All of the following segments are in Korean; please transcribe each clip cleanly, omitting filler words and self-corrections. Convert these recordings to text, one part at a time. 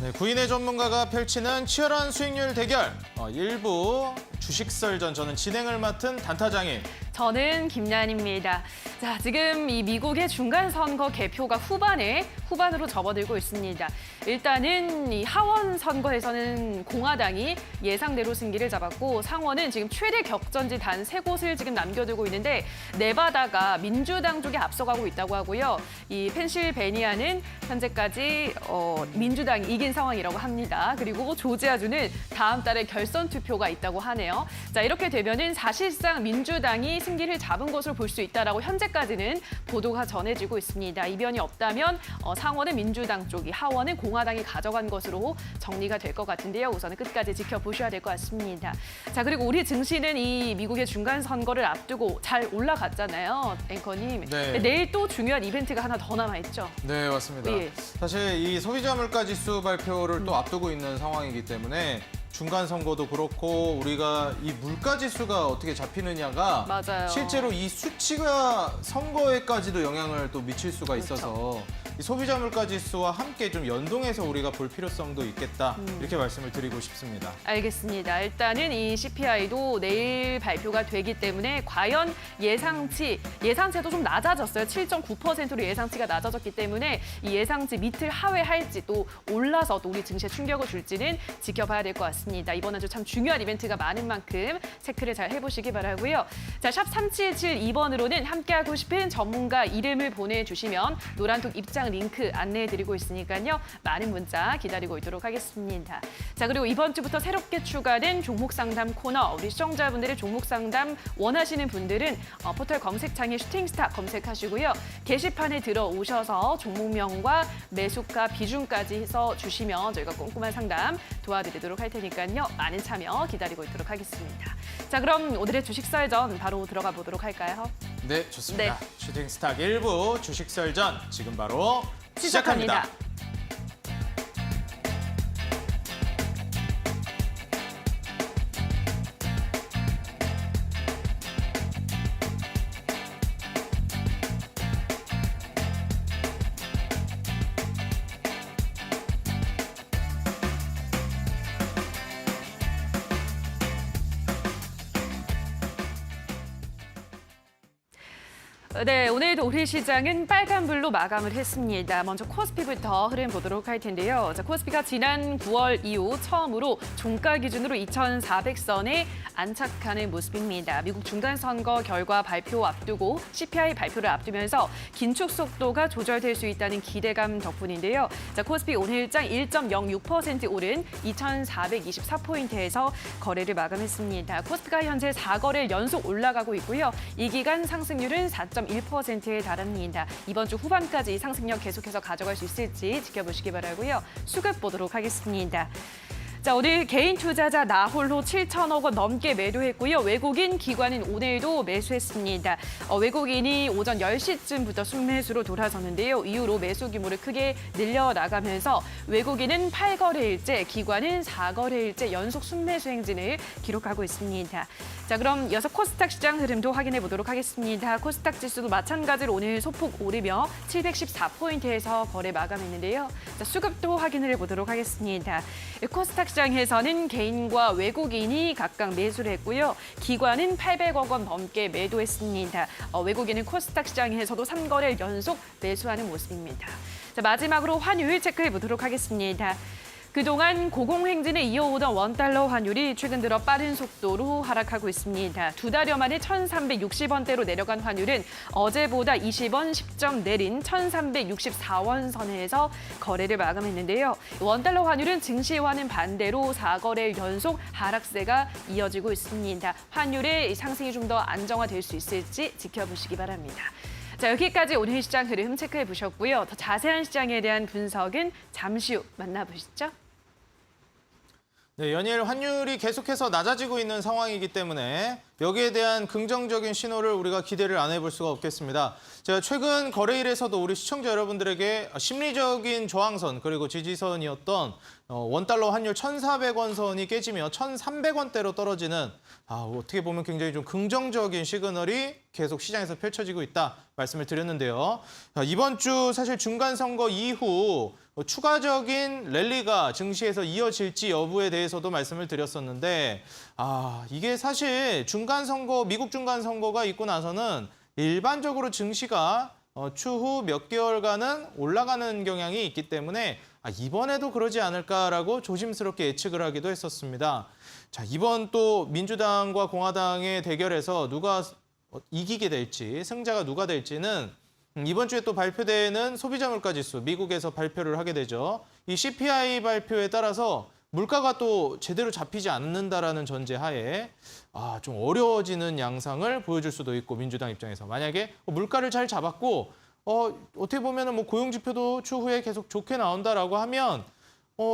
네, 구인의 전문가가 펼치는 치열한 수익률 대결. 일부 주식설전 저는 진행을 맡은 단타장인. 저는 김나연입니다. 자, 지금 이 미국의 중간선거 개표가 후반으로 접어들고 있습니다. 일단은 이 하원 선거에서는 공화당이 예상대로 승기를 잡았고 상원은 지금 최대 격전지 단 3곳을 지금 남겨두고 있는데 네바다가 민주당 쪽에 앞서가고 있다고 하고요. 이 펜실베니아는 현재까지 민주당이 이긴 상황이라고 합니다. 그리고 조지아주는 다음 달에 결선 투표가 있다고 하네요. 자, 이렇게 되면은 사실상 민주당이 승기를 잡은 것으로 볼 수 있다라고 현재까지는 보도가 전해지고 있습니다. 이변이 없다면 상원은 민주당 쪽이, 하원은 공화당이 가져간 것으로 정리가 될 것 같은데요. 우선은 끝까지 지켜보셔야 될 것 같습니다. 자, 그리고 우리 증시는 이 미국의 중간 선거를 앞두고 잘 올라갔잖아요, 앵커님. 네. 내일 또 중요한 이벤트가 하나 더 남아있죠. 네, 맞습니다. 예. 사실 이 소비자 물가 지수 발표를 또 앞두고 있는 상황이기 때문에 중간 선거도 그렇고 우리가 이 물가 지수가 어떻게 잡히느냐가 맞아요. 실제로 이 수치가 선거에까지도 영향을 또 미칠 수가 있어서 이 소비자 물가 지수와 함께 좀 연동해서 우리가 볼 필요성도 있겠다. 이렇게 말씀을 드리고 싶습니다. 알겠습니다. 일단은 이 CPI도 내일 발표가 되기 때문에 과연 예상치도 좀 낮아졌어요. 7.9%로 예상치가 낮아졌기 때문에 이 예상치 밑을 하회할지 또 올라서 또 우리 증시에 충격을 줄지는 지켜봐야 될 것 같습니다. 이번 한 주 참 중요한 이벤트가 많은 만큼 체크를 잘 해보시기 바라고요. 자, 샵 3772번으로는 함께하고 싶은 전문가 이름을 보내주시면 노란톡 입장 링크 안내해드리고 있으니까요. 많은 문자 기다리고 있도록 하겠습니다. 자, 그리고 이번 주부터 새롭게 추가된 종목 상담 코너. 우리 시청자분들의 종목 상담 원하시는 분들은 포털 검색창에 슈팅스타 검색하시고요. 게시판에 들어오셔서 종목명과 매수가 비중까지 해서 주시면 저희가 꼼꼼한 상담 도와드리도록 할 테니까요. 많은 참여 기다리고 있도록 하겠습니다. 자, 그럼 오늘의 주식설전 바로 들어가 보도록 할까요? 네, 좋습니다. 네. 슈팅스탁 1부 주식설전 지금 바로 시작합니다. 네, 오늘도 우리 시장은 빨간불로 마감을 했습니다. 먼저 코스피부터 흐름 보도록 할 텐데요. 자, 코스피가 지난 9월 이후 처음으로 종가 기준으로 2,400선에 안착하는 모습입니다. 미국 중간선거 결과 발표 앞두고 CPI 발표를 앞두면서 긴축 속도가 조절될 수 있다는 기대감 덕분인데요. 자, 코스피 오늘장 1.06% 오른 2,424포인트에서 거래를 마감했습니다. 코스피가 현재 4거래일 연속 올라가고 있고요. 이 기간 상승률은 4.1%에 달합니다. 이번 주 후반까지 상승력 계속해서 가져갈 수 있을지 지켜보시기 바라고요. 수급 보도록 하겠습니다. 자, 오늘 개인 투자자 나홀로 7천억 원 넘게 매도했고요. 외국인 기관은 오늘도 매수했습니다. 외국인이 오전 10시쯤부터 순매수로 돌아섰는데요. 이후로 매수 규모를 크게 늘려나가면서 외국인은 8거래일째, 기관은 4거래일째 연속 순매수 행진을 기록하고 있습니다. 자, 그럼 이어서 코스닥 시장 흐름도 확인해 보도록 하겠습니다. 코스닥 지수도 마찬가지로 오늘 소폭 오르며 714포인트에서 거래 마감했는데요. 자, 수급도 확인을 해보도록 하겠습니다. 코스닥 시장에서는 개인과 외국인이 각각 매수를 했고요. 기관은 800억 원 넘게 매도했습니다. 외국인은 코스닥 시장에서도 3거래일 연속 매수하는 모습입니다. 자, 마지막으로 환율 체크해 보도록 하겠습니다. 그동안 고공행진을 이어오던 원달러 환율이 최근 들어 빠른 속도로 하락하고 있습니다. 2달여 만에 1,360원대로 내려간 환율은 어제보다 20원 10점 내린 1,364원 선에서 거래를 마감했는데요. 원달러 환율은 증시와는 반대로 4거래일 연속 하락세가 이어지고 있습니다. 환율의 상승이 좀 더 안정화될 수 있을지 지켜보시기 바랍니다. 자, 여기까지 오늘 시장 흐름 체크해 보셨고요. 더 자세한 시장에 대한 분석은 잠시 후 만나보시죠. 네, 연일 환율이 계속해서 낮아지고 있는 상황이기 때문에 여기에 대한 긍정적인 신호를 우리가 기대를 안 해볼 수가 없겠습니다. 제가 최근 거래일에서도 우리 시청자 여러분들에게 심리적인 저항선 그리고 지지선이었던 원달러 환율 1,400원 선이 깨지며 1,300원대로 떨어지는 어떻게 보면 굉장히 좀 긍정적인 시그널이 계속 시장에서 펼쳐지고 있다 말씀을 드렸는데요. 이번 주 사실 중간선거 이후 추가적인 랠리가 증시에서 이어질지 여부에 대해서도 말씀을 드렸었는데 이게 사실 미국 중간 선거가 있고 나서는 일반적으로 증시가 추후 몇 개월간은 올라가는 경향이 있기 때문에 이번에도 그러지 않을까라고 조심스럽게 예측을 하기도 했었습니다. 자, 이번 또 민주당과 공화당의 대결에서 누가 이기게 될지, 승자가 누가 될지는 이번 주에 또 발표되는 소비자 물가 지수, 미국에서 발표를 하게 되죠. 이 CPI 발표에 따라서 물가가 또 제대로 잡히지 않는다라는 전제하에 좀 어려워지는 양상을 보여줄 수도 있고, 민주당 입장에서 만약에 물가를 잘 잡았고 어떻게 보면은 뭐 고용 지표도 추후에 계속 좋게 나온다라고 하면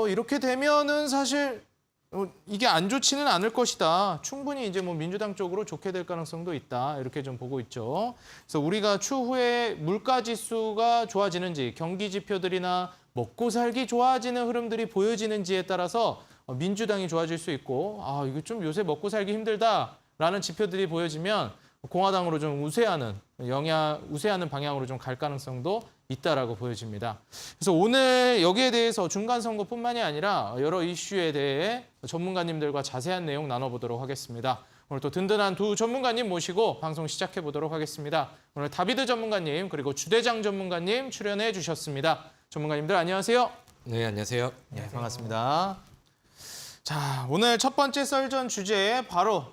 이렇게 되면은 사실 이게 안 좋지는 않을 것이다. 충분히 이제 뭐 민주당 쪽으로 좋게 될 가능성도 있다. 이렇게 좀 보고 있죠. 그래서 우리가 추후에 물가 지수가 좋아지는지, 경기 지표들이나 먹고 살기 좋아지는 흐름들이 보여지는지에 따라서 민주당이 좋아질 수 있고, 이거 좀 요새 먹고 살기 힘들다라는 지표들이 보여지면 공화당으로 좀 우세하는 방향으로 좀 갈 가능성도 있다라고 보여집니다. 그래서 오늘 여기에 대해서 중간선거뿐만이 아니라 여러 이슈에 대해 전문가님들과 자세한 내용 나눠보도록 하겠습니다. 오늘 또 든든한 두 전문가님 모시고 방송 시작해 보도록 하겠습니다. 오늘 다비드 전문가님 그리고 주대장 전문가님 출연해 주셨습니다. 전문가님들 안녕하세요. 네, 안녕하세요. 네, 반갑습니다. 자, 오늘 첫 번째 썰전 주제 바로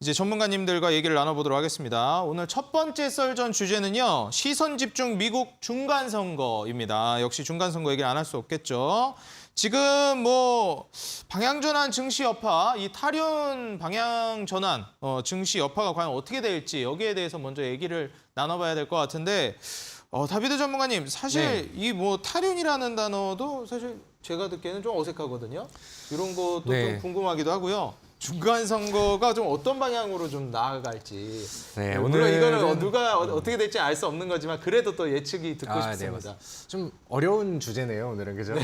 이제 전문가님들과 얘기를 나눠보도록 하겠습니다. 오늘 첫 번째 썰전 주제는요. 시선 집중 미국 중간선거입니다. 역시 중간선거 얘기를 안 할 수 없겠죠. 지금 뭐 방향전환 증시 여파, 이 탈윤 방향전환 증시 여파가 과연 어떻게 될지 여기에 대해서 먼저 얘기를 나눠봐야 될 것 같은데 다비드 전문가님, 사실 이 뭐 탈윤이라는 단어도 사실 제가 듣기에는 좀 어색하거든요. 이런 것도 좀 궁금하기도 하고요. 중간 선거가 좀 어떤 방향으로 좀 나아갈지. 네, 물론 오늘은 이거는 누가 어떻게 될지 알 수 없는 거지만 그래도 또 예측이 듣고 네, 싶습니다. 좀 어려운 주제네요, 오늘은. 그죠?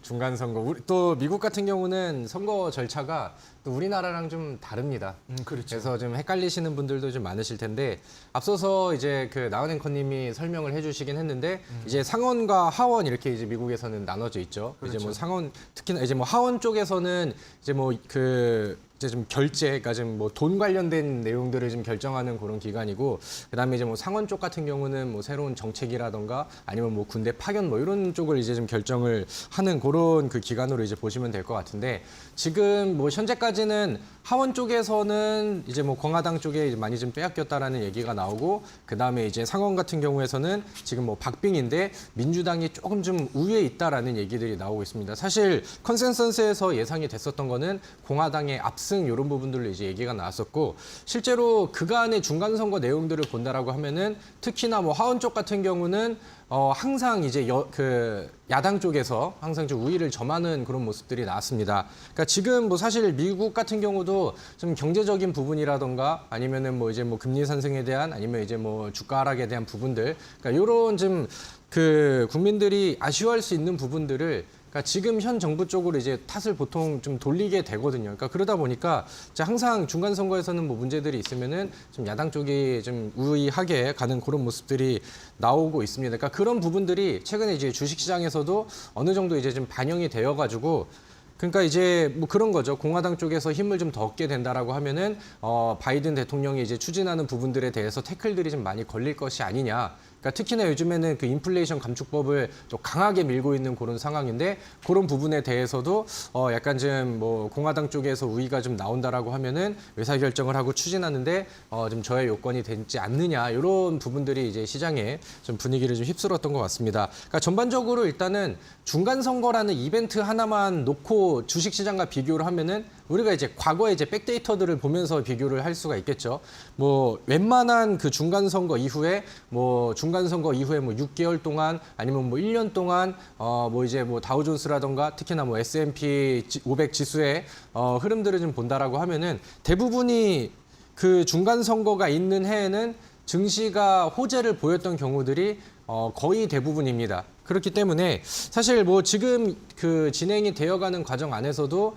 중간 선거. 또 미국 같은 경우는 선거 절차가 또 우리나라랑 좀 다릅니다. 그렇죠. 그래서 좀 헷갈리시는 분들도 좀 많으실 텐데 앞서서 이제 그 나은 앵커님이 설명을 해주시긴 했는데 이제 상원과 하원 이렇게 이제 미국에서는 나눠져 있죠. 그렇죠. 이제 뭐 상원 특히나 이제 뭐 하원 쪽에서는 이제 뭐 이제 좀 결제, 그러니까 좀 뭐 돈 관련된 내용들을 좀 결정하는 그런 기관이고, 그다음에 이제 뭐 상원 쪽 같은 경우는 뭐 새로운 정책이라던가 아니면 뭐 군대 파견 뭐 이런 쪽을 이제 좀 결정을 하는 그런 그 기관으로 이제 보시면 될 것 같은데, 지금 뭐 현재까지는 하원 쪽에서는 이제 뭐 공화당 쪽에 이제 많이 좀 빼앗겼다라는 얘기가 나오고, 그다음에 이제 상원 같은 경우에서는 지금 뭐 박빙인데 민주당이 조금 좀 우위에 있다라는 얘기들이 나오고 있습니다. 사실 컨센서스에서 예상이 됐었던 거는 공화당의 압승 이런 부분들로 이제 얘기가 나왔었고, 실제로 그간의 중간 선거 내용들을 본다라고 하면은 특히나 뭐 하원 쪽 같은 경우는 항상 이제 야당 쪽에서 항상 좀 우위를 점하는 그런 모습들이 나왔습니다. 그러니까 지금 뭐 사실 미국 같은 경우도 좀 경제적인 부분이라던가 아니면은 뭐 이제 뭐 금리 상승에 대한 아니면 이제 뭐 주가 하락에 대한 부분들, 그러니까 이런 좀 그 국민들이 아쉬워할 수 있는 부분들을 그러니까 지금 현 정부 쪽으로 이제 탓을 보통 좀 돌리게 되거든요. 그러니까 그러다 보니까 항상 중간 선거에서는 뭐 문제들이 있으면은 좀 야당 쪽이 좀 우위하게 가는 그런 모습들이 나오고 있습니다. 그러니까 그런 부분들이 최근에 이제 주식시장에서도 어느 정도 이제 좀 반영이 되어가지고. 그러니까 이제 뭐 그런 거죠. 공화당 쪽에서 힘을 좀 더 얻게 된다라고 하면은 바이든 대통령이 이제 추진하는 부분들에 대해서 태클들이 좀 많이 걸릴 것이 아니냐. 그러니까 특히나 요즘에는 그 인플레이션 감축법을 또 강하게 밀고 있는 그런 상황인데, 그런 부분에 대해서도 약간 좀 뭐 공화당 쪽에서 우위가 좀 나온다라고 하면은 의사결정을 하고 추진하는데 좀 저의 요건이 되지 않느냐, 이런 부분들이 이제 시장에 좀 분위기를 좀 휩쓸었던 것 같습니다. 그러니까 전반적으로 일단은 중간 선거라는 이벤트 하나만 놓고 주식시장과 비교를 하면은 우리가 이제 과거에 이제 백데이터들을 보면서 비교를 할 수가 있겠죠. 뭐 웬만한 그 중간 선거 이후에 뭐 6개월 동안 아니면 뭐 1년 동안 뭐 이제 뭐 다우존스라던가 특히나 뭐 S&P 500 지수의 흐름들을 좀 본다라고 하면은 대부분이 그 중간 선거가 있는 해에는 증시가 호재를 보였던 경우들이 거의 대부분입니다. 그렇기 때문에 사실 뭐 지금 그 진행이 되어가는 과정 안에서도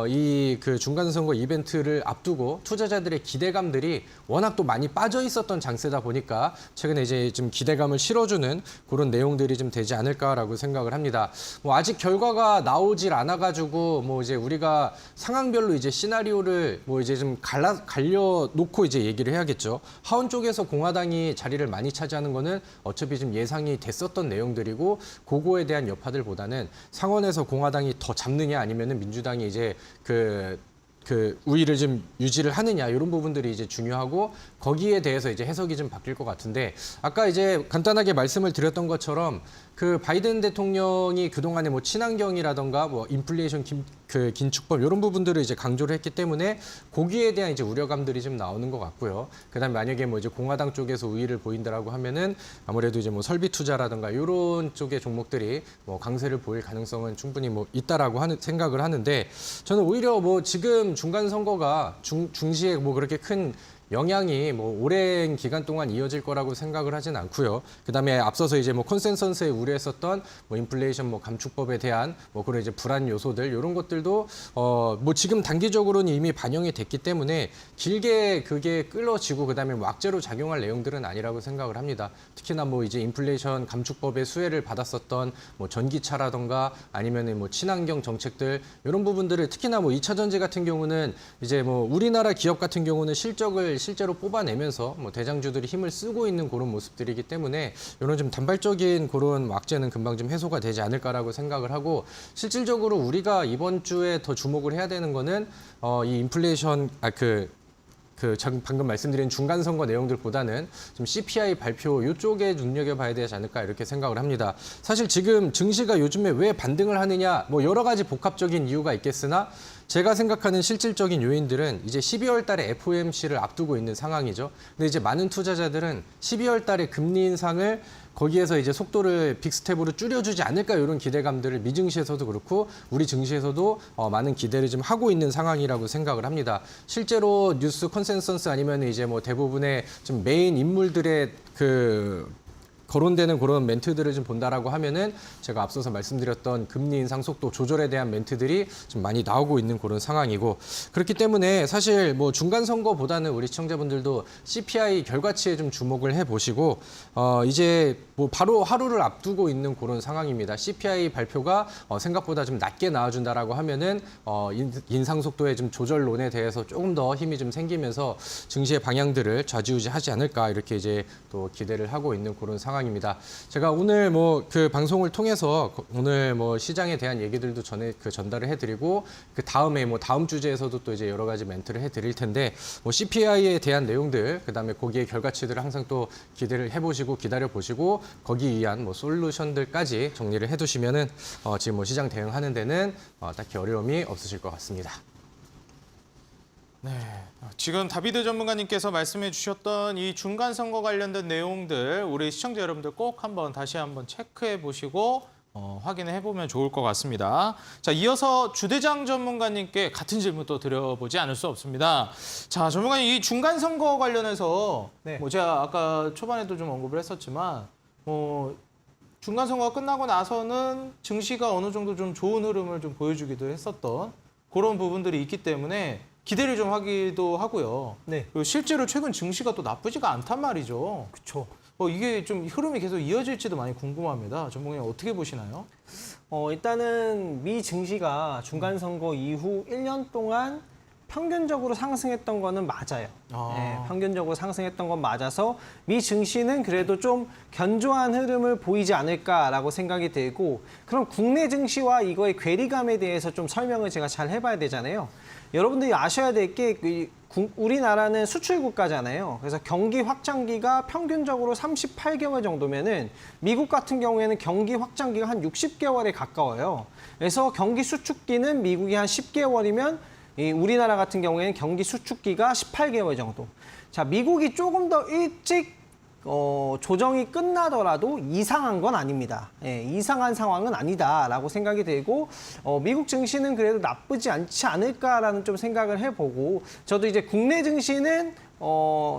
이 그 중간선거 이벤트를 앞두고 투자자들의 기대감들이 워낙 또 많이 빠져 있었던 장세다 보니까 최근에 이제 좀 기대감을 실어주는 그런 내용들이 좀 되지 않을까라고 생각을 합니다. 뭐 아직 결과가 나오질 않아가지고 뭐 이제 우리가 상황별로 이제 시나리오를 뭐 이제 좀 갈려놓고 이제 얘기를 해야겠죠. 하원 쪽에서 공화당이 자리를 많이 차지하는 거는 어차피 좀 예상이 됐었던 내용들이고 그거에 대한 여파들보다는 상원에서 공화당이 더 잡느냐 아니면은 민주당이 이제 그 우위를 좀 유지를 하느냐 이런 부분들이 이제 중요하고 거기에 대해서 이제 해석이 좀 바뀔 것 같은데 아까 이제 간단하게 말씀을 드렸던 것처럼 그 바이든 대통령이 그동안에 뭐 친환경이라던가 뭐 인플레이션 긴축법 이런 부분들을 이제 강조를 했기 때문에 거기에 대한 이제 우려감들이 좀 나오는 것 같고요. 그다음에 만약에 뭐 이제 공화당 쪽에서 우위를 보인다라고 하면은 아무래도 이제 뭐 설비 투자라던가 이런 쪽의 종목들이 뭐 강세를 보일 가능성은 충분히 뭐 있다라고 생각을 하는데 저는 오히려 뭐 지금 중간 선거가 중시에 뭐 그렇게 큰 영향이 뭐 오랜 기간 동안 이어질 거라고 생각을 하진 않고요. 그다음에 앞서서 이제 뭐 컨센서스에 우려했었던 뭐 인플레이션 뭐 감축법에 대한 뭐 그런 이제 불안 요소들 이런 것들도 뭐 지금 단기적으로는 이미 반영이 됐기 때문에 길게 그게 끌어지고 그다음에 뭐 악재로 작용할 내용들은 아니라고 생각을 합니다. 특히나 뭐 이제 인플레이션 감축법의 수혜를 받았었던 뭐 전기차라던가 아니면은 뭐 친환경 정책들 이런 부분들을 특히나 뭐 2차 전지 같은 경우는 이제 뭐 우리나라 기업 같은 경우는 실적을 실제로 뽑아내면서 뭐 대장주들이 힘을 쓰고 있는 그런 모습들이기 때문에 이런 좀 단발적인 그런 악재는 금방 좀 해소가 되지 않을까라고 생각을 하고 실질적으로 우리가 이번 주에 더 주목을 해야 되는 거는 이 인플레이션 방금 말씀드린 중간 선거 내용들보다는 좀 CPI 발표 이쪽에 눈여겨봐야 되지 않을까 이렇게 생각을 합니다. 사실 지금 증시가 요즘에 왜 반등을 하느냐 뭐 여러 가지 복합적인 이유가 있겠으나 제가 생각하는 실질적인 요인들은 이제 12월 달에 FOMC를 앞두고 있는 상황이죠. 근데 이제 많은 투자자들은 12월 달에 금리 인상을 거기에서 이제 속도를 빅스텝으로 줄여주지 않을까 이런 기대감들을 미증시에서도 그렇고 우리 증시에서도 많은 기대를 좀 하고 있는 상황이라고 생각을 합니다. 실제로 뉴스 컨센서스 아니면 이제 뭐 대부분의 좀 메인 인물들의 거론되는 그런 멘트들을 좀 본다라고 하면은 제가 앞서서 말씀드렸던 금리 인상 속도 조절에 대한 멘트들이 좀 많이 나오고 있는 그런 상황이고 그렇기 때문에 사실 뭐 중간 선거보다는 우리 시청자분들도 CPI 결과치에 좀 주목을 해 보시고 이제 뭐 바로 하루를 앞두고 있는 그런 상황입니다. CPI 발표가 생각보다 좀 낮게 나와준다라고 하면은 인상 속도의 좀 조절론에 대해서 조금 더 힘이 좀 생기면서 증시의 방향들을 좌지우지하지 않을까 이렇게 이제 또 기대를 하고 있는 그런 상황입니다. 제가 오늘 뭐 그 방송을 통해서 오늘 뭐 시장에 대한 얘기들도 전달을 해드리고 그 다음에 뭐 다음 주제에서도 또 이제 여러 가지 멘트를 해드릴 텐데 뭐 CPI에 대한 내용들 그다음에 거기에 결과치들을 항상 또 기대를 해보시고 기다려 보시고 거기 위한 뭐 솔루션들까지 정리를 해두시면은 지금 뭐 시장 대응하는 데는 딱히 어려움이 없으실 것 같습니다. 네, 지금 다비드 전문가님께서 말씀해 주셨던 이 중간 선거 관련된 내용들 우리 시청자 여러분들 꼭 다시 한번 체크해 보시고 확인해 보면 좋을 것 같습니다. 자, 이어서 주대장 전문가님께 같은 질문 또 드려보지 않을 수 없습니다. 자, 전문가님 이 중간 선거 관련해서 네. 뭐 제가 아까 초반에도 좀 언급을 했었지만 중간 선거가 끝나고 나서는 증시가 어느 정도 좀 좋은 흐름을 좀 보여주기도 했었던 그런 부분들이 있기 때문에 기대를 좀 하기도 하고요. 네. 그리고 실제로 최근 증시가 또 나쁘지가 않단 말이죠. 그렇죠. 이게 좀 흐름이 계속 이어질지도 많이 궁금합니다. 전문가님 어떻게 보시나요? 일단은 미 증시가 중간 선거 이후 1년 동안 평균적으로 상승했던 거는 맞아요. 네, 평균적으로 상승했던 건 맞아서 미 증시는 그래도 좀 견조한 흐름을 보이지 않을까라고 생각이 되고 그럼 국내 증시와 이거의 괴리감에 대해서 좀 설명을 제가 잘 해봐야 되잖아요. 여러분들이 아셔야 될 게 우리나라는 수출 국가잖아요. 그래서 경기 확장기가 평균적으로 38개월 정도면은 미국 같은 경우에는 경기 확장기가 한 60개월에 가까워요. 그래서 경기 수축기는 미국이 한 10개월이면 우리나라 같은 경우에는 경기 수축기가 18개월 정도. 자, 미국이 조금 더 일찍 조정이 끝나더라도 이상한 건 아닙니다. 예, 이상한 상황은 아니다라고 생각이 되고 미국 증시는 그래도 나쁘지 않지 않을까라는 좀 생각을 해보고 저도 이제 국내 증시는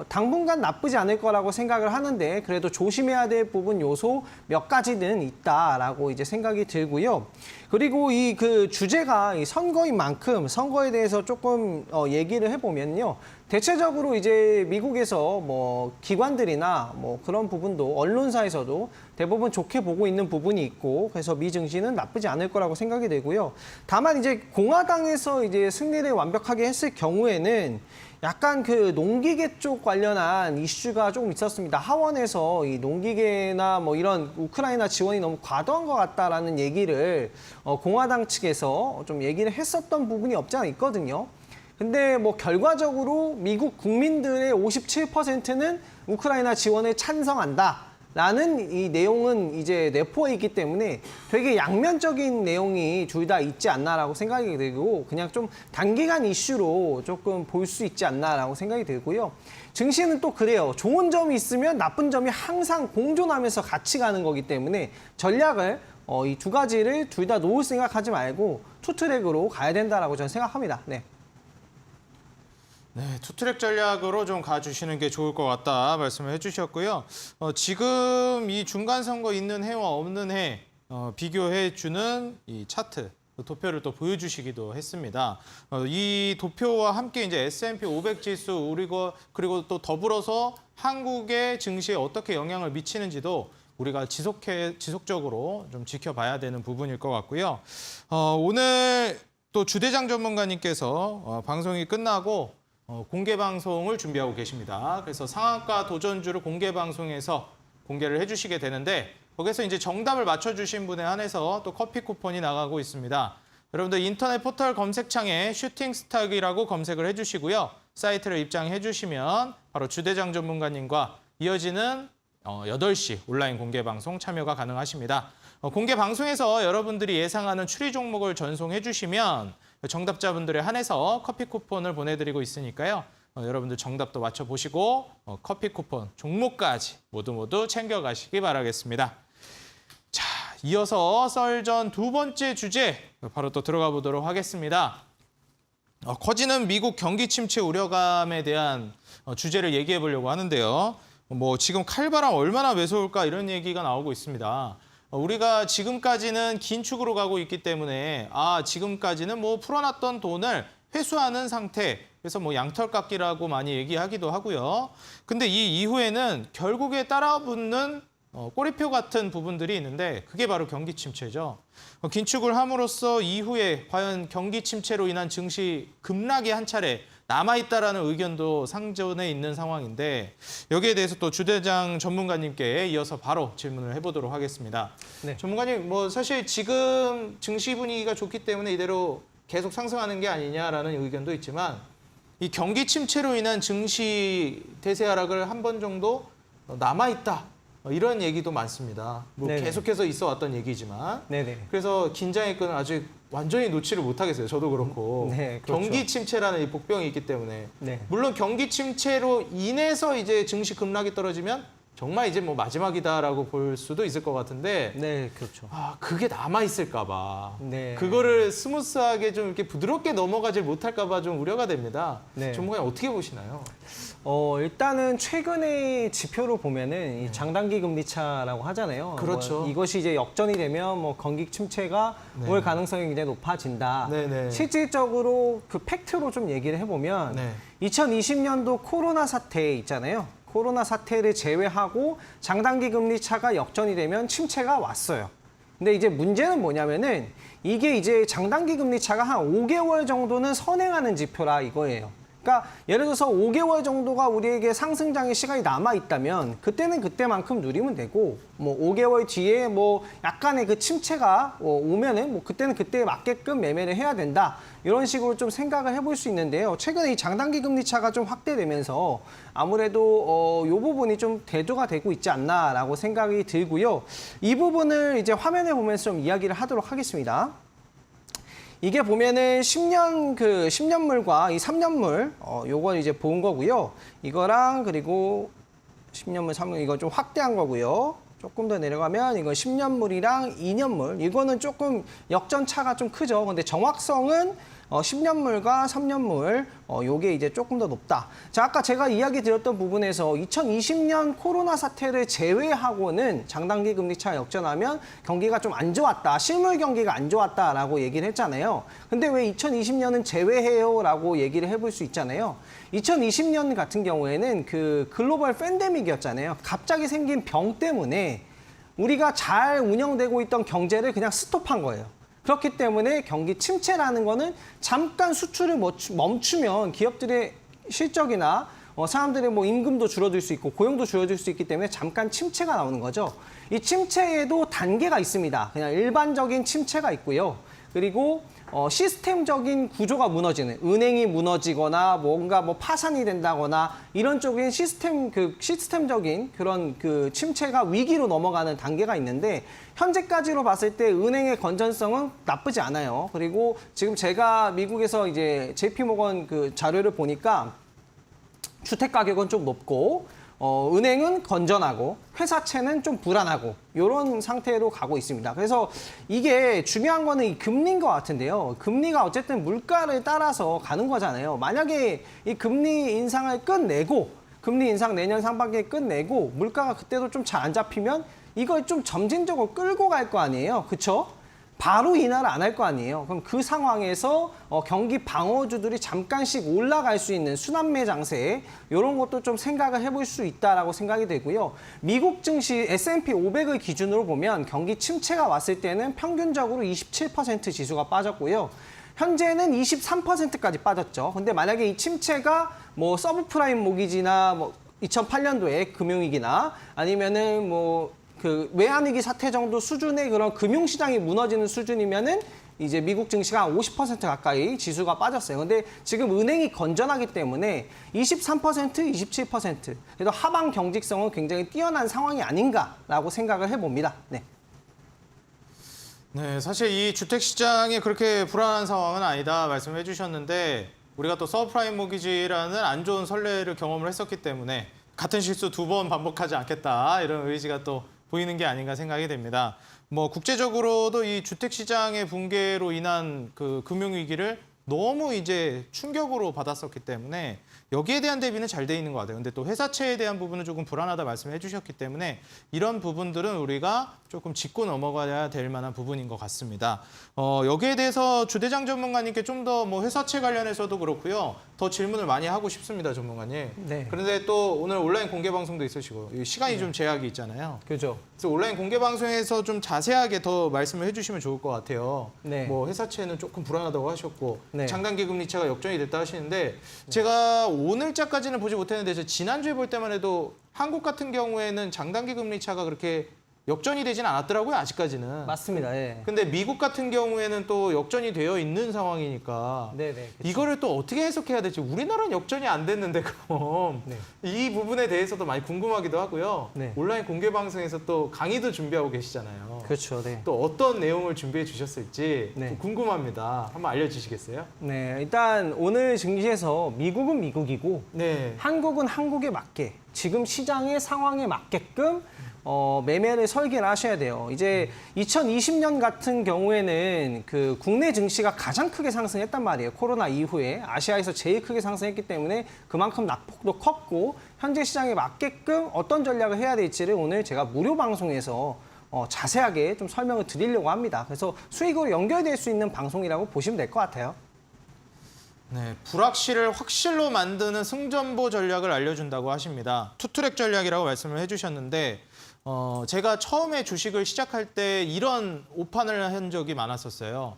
당분간 나쁘지 않을 거라고 생각을 하는데 그래도 조심해야 될 부분 요소 몇 가지는 있다라고 이제 생각이 들고요. 그리고 이 그 주제가 이 선거인 만큼 선거에 대해서 조금 얘기를 해보면요. 대체적으로 이제 미국에서 뭐 기관들이나 뭐 그런 부분도 언론사에서도 대부분 좋게 보고 있는 부분이 있고 그래서 미 증시는 나쁘지 않을 거라고 생각이 되고요. 다만 이제 공화당에서 이제 승리를 완벽하게 했을 경우에는 약간 그 농기계 쪽 관련한 이슈가 조금 있었습니다. 하원에서 이 농기계나 뭐 이런 우크라이나 지원이 너무 과도한 것 같다라는 얘기를 공화당 측에서 좀 얘기를 했었던 부분이 없지 않아 있거든요. 근데 뭐 결과적으로 미국 국민들의 57%는 우크라이나 지원을 찬성한다. 라는 이 내용은 이제 내포해 있기 때문에 되게 양면적인 내용이 둘 다 있지 않나라고 생각이 들고 그냥 좀 단기간 이슈로 조금 볼 수 있지 않나라고 생각이 들고요. 증시는 또 그래요. 좋은 점이 있으면 나쁜 점이 항상 공존하면서 같이 가는 거기 때문에 전략을 이 두 가지를 둘 다 놓을 생각하지 말고 투트랙으로 가야 된다라고 저는 생각합니다. 네. 네, 투트랙 전략으로 좀 가주시는 게 좋을 것 같다 말씀을 해주셨고요. 지금 이 중간 선거 있는 해와 없는 해 비교해주는 이 차트 도표를 또 보여주시기도 했습니다. 이 도표와 함께 이제 S&P 500 지수 그리고 또 더불어서 한국의 증시에 어떻게 영향을 미치는지도 우리가 지속적으로 좀 지켜봐야 되는 부분일 것 같고요. 오늘 또 주대장 전문가님께서 방송이 끝나고 공개 방송을 준비하고 계십니다. 그래서 상한가 도전주를 공개 방송에서 공개를 해주시게 되는데 거기서 이제 정답을 맞춰주신 분에 한해서 또 커피 쿠폰이 나가고 있습니다. 여러분들 인터넷 포털 검색창에 슈팅스탁이라고 검색을 해주시고요. 사이트를 입장해 주시면 바로 주대장 전문가님과 이어지는 8시 온라인 공개 방송 참여가 가능하십니다. 공개 방송에서 여러분들이 예상하는 추리 종목을 전송해 주시면 정답자분들에 한해서 커피 쿠폰을 보내드리고 있으니까요. 여러분들 정답도 맞춰보시고 커피 쿠폰 종목까지 모두 챙겨가시기 바라겠습니다. 자, 이어서 썰전 두 번째 주제 바로 또 들어가 보도록 하겠습니다. 커지는 미국 경기 침체 우려감에 대한 주제를 얘기해 보려고 하는데요. 뭐 지금 칼바람 얼마나 매서울까 이런 얘기가 나오고 있습니다. 우리가 지금까지는 긴축으로 가고 있기 때문에 지금까지는 뭐 풀어놨던 돈을 회수하는 상태. 그래서 뭐 양털깎기라고 많이 얘기하기도 하고요. 근데 이 이후에는 결국에 따라붙는 꼬리표 같은 부분들이 있는데 그게 바로 경기 침체죠. 긴축을 함으로써 이후에 과연 경기 침체로 인한 증시 급락이 한 차례 남아있다라는 의견도 상존해 있는 상황인데 여기에 대해서 또 주대장 전문가님께 이어서 바로 질문을 해보도록 하겠습니다. 네. 전문가님, 뭐 사실 지금 증시 분위기가 좋기 때문에 이대로 계속 상승하는 게 아니냐라는 의견도 있지만 이 경기 침체로 인한 증시 대세 하락을 한 번 정도 남아있다. 이런 얘기도 많습니다. 뭐 네네. 계속해서 있어 왔던 얘기지만. 네네. 그래서 긴장의 끈을 아직 완전히 놓지를 못하겠어요. 저도 그렇고. 네, 그렇죠. 경기 침체라는 이 복병이 있기 때문에. 네. 물론 경기 침체로 인해서 이제 증시 급락이 떨어지면 정말 이제 뭐 마지막이다라고 볼 수도 있을 것 같은데. 네, 그렇죠. 그게 남아있을까 봐. 네. 그거를 스무스하게 좀 이렇게 부드럽게 넘어가질 못할까 봐 좀 우려가 됩니다. 네. 전문가님 어떻게 보시나요? 일단은 최근의 지표로 보면은 이 장단기 금리 차라고 하잖아요. 그렇죠. 뭐 이것이 이제 역전이 되면 뭐 경기 침체가 올 가능성이 굉장히 높아진다. 네네. 실질적으로 그 팩트로 좀 얘기를 해보면 네. 2020년도 코로나 사태 있잖아요. 코로나 사태를 제외하고 장단기 금리 차가 역전이 되면 침체가 왔어요. 근데 이제 문제는 뭐냐면은 이게 이제 장단기 금리 차가 한 5개월 정도는 선행하는 지표라 이거예요. 그러니까 예를 들어서 5개월 정도가 우리에게 상승장의 시간이 남아 있다면 그때는 그때만큼 누리면 되고 뭐 5개월 뒤에 뭐 약간의 그 침체가 오면은 뭐 그때는 그때에 맞게끔 매매를 해야 된다. 이런 식으로 좀 생각을 해볼 수 있는데요. 최근에 이 장단기 금리 차가 좀 확대되면서 아무래도 이 부분이 좀 대두가 되고 있지 않나라고 생각이 들고요. 이 부분을 이제 화면에 보면서 좀 이야기를 하도록 하겠습니다. 이게 보면은 10년물과 이 3년물, 요건 이제 본 거고요. 이거랑 그리고 10년물, 3년물, 이건 좀 확대한 거고요. 조금 더 내려가면 이건 10년물이랑 2년물. 이거는 조금 역전차가 좀 크죠. 근데 정확성은 10년물과 3년물 요게 이제 조금 더 높다. 자, 아까 제가 이야기 드렸던 부분에서 2020년 코로나 사태를 제외하고는 장단기 금리 차 역전하면 경기가 좀 안 좋았다. 실물 경기가 안 좋았다라고 얘기를 했잖아요. 근데 왜 2020년은 제외해요라고 얘기를 해볼 수 있잖아요. 2020년 같은 경우에는 그 글로벌 팬데믹이었잖아요. 갑자기 생긴 병 때문에 우리가 잘 운영되고 있던 경제를 그냥 스톱한 거예요. 그렇기 때문에 경기 침체라는 거는 잠깐 수출을 멈추면 기업들의 실적이나 사람들의 뭐 임금도 줄어들 수 있고 고용도 줄어들 수 있기 때문에 잠깐 침체가 나오는 거죠. 이 침체에도 단계가 있습니다. 그냥 일반적인 침체가 있고요. 그리고 시스템적인 구조가 무너지는, 은행이 무너지거나 뭔가 뭐 파산이 된다거나 이런 쪽인 시스템적인 그런 그 침체가 위기로 넘어가는 단계가 있는데 현재까지로 봤을 때 은행의 건전성은 나쁘지 않아요. 그리고 지금 제가 미국에서 이제 JP모건 그 자료를 보니까 주택 가격은 좀 높고 은행은 건전하고 회사채는 좀 불안하고 이런 상태로 가고 있습니다. 그래서 이게 중요한 거는 이 금리인 것 같은데요. 금리가 어쨌든 물가를 따라서 가는 거잖아요. 만약에 이 금리 인상을 끝내고 금리 인상 내년 상반기에 끝내고 물가가 그때도 좀 잘 안 잡히면 이걸 좀 점진적으로 끌고 갈 거 아니에요. 그렇죠? 바로 인하를 안 할 거 아니에요. 그럼 그 상황에서 경기 방어주들이 잠깐씩 올라갈 수 있는 순환매 장세 이런 것도 좀 생각을 해볼 수 있다라고 생각이 되고요. 미국 증시 S&P 500을 기준으로 보면 경기 침체가 왔을 때는 평균적으로 27% 지수가 빠졌고요. 현재는 23%까지 빠졌죠. 근데 만약에 이 침체가 뭐 서브프라임 모기지나 뭐 2008년도에 금융위기나 아니면은 뭐 그 외환위기 사태 정도 수준의 그런 금융시장이 무너지는 수준이면은 이제 미국 증시가 한 50% 가까이 지수가 빠졌어요. 근데 지금 은행이 건전하기 때문에 23%, 27%. 그래도 하방 경직성은 굉장히 뛰어난 상황이 아닌가라고 생각을 해봅니다. 네. 네, 사실 이 주택시장이 그렇게 불안한 상황은 아니다 말씀해 주셨는데 우리가 또 서브프라임 모기지라는 안 좋은 선례를 경험을 했었기 때문에 같은 실수 2번 반복하지 않겠다 이런 의지가 또 보이는 게 아닌가 생각이 됩니다. 뭐 국제적으로도 이 주택시장의 붕괴로 인한 그 금융위기를 너무 이제 충격으로 받았었기 때문에 여기에 대한 대비는 잘 돼 있는 것 같아요. 근데 또 회사채에 대한 부분은 조금 불안하다 말씀해 주셨기 때문에 이런 부분들은 우리가 조금 짚고 넘어가야 될 만한 부분인 것 같습니다. 여기에 대해서 주대장 전문가님께 좀 더 뭐 회사채 관련해서도 그렇고요. 더 질문을 많이 하고 싶습니다, 전문가님. 네. 그런데 또 오늘 온라인 공개 방송도 있으시고 시간이 좀 제약이 있잖아요. 그죠. 그래서 온라인 공개 방송에서 좀 자세하게 더 말씀을 해주시면 좋을 것 같아요. 네. 뭐 회사채는 조금 불안하다고 하셨고 네. 장단기 금리차가 역전이 됐다 하시는데 제가 오늘자까지는 보지 못했는데 저 지난주에 볼 때만 해도 한국 같은 경우에는 장단기 금리차가 그렇게 역전이 되진 않았더라고요, 아직까지는. 맞습니다. 예. 근데 미국 같은 경우에는 또 역전이 되어 있는 상황이니까 네네. 이거를 또 어떻게 해석해야 될지 우리나라는 역전이 안 됐는데 그럼 네. 이 부분에 대해서도 많이 궁금하기도 하고요. 네. 온라인 공개 방송에서 또 강의도 준비하고 계시잖아요. 그렇죠. 네. 또 어떤 내용을 준비해 주셨을지 네. 좀 궁금합니다. 한번 알려주시겠어요? 네. 일단 오늘 증시에서 미국은 미국이고 네. 한국은 한국에 맞게 지금 시장의 상황에 맞게끔 매매를 설계를 하셔야 돼요. 이제 2020년 같은 경우에는 그 국내 증시가 가장 크게 상승했단 말이에요. 코로나 이후에 아시아에서 제일 크게 상승했기 때문에 그만큼 낙폭도 컸고 현재 시장에 맞게끔 어떤 전략을 해야 될지를 오늘 제가 무료 방송에서 자세하게 좀 설명을 드리려고 합니다. 그래서 수익으로 연결될 수 있는 방송이라고 보시면 될 것 같아요. 네, 불확실을 확실로 만드는 승전보 전략을 알려준다고 하십니다. 투트랙 전략이라고 말씀을 해주셨는데 제가 처음에 주식을 시작할 때 이런 오판을 한 적이 많았었어요.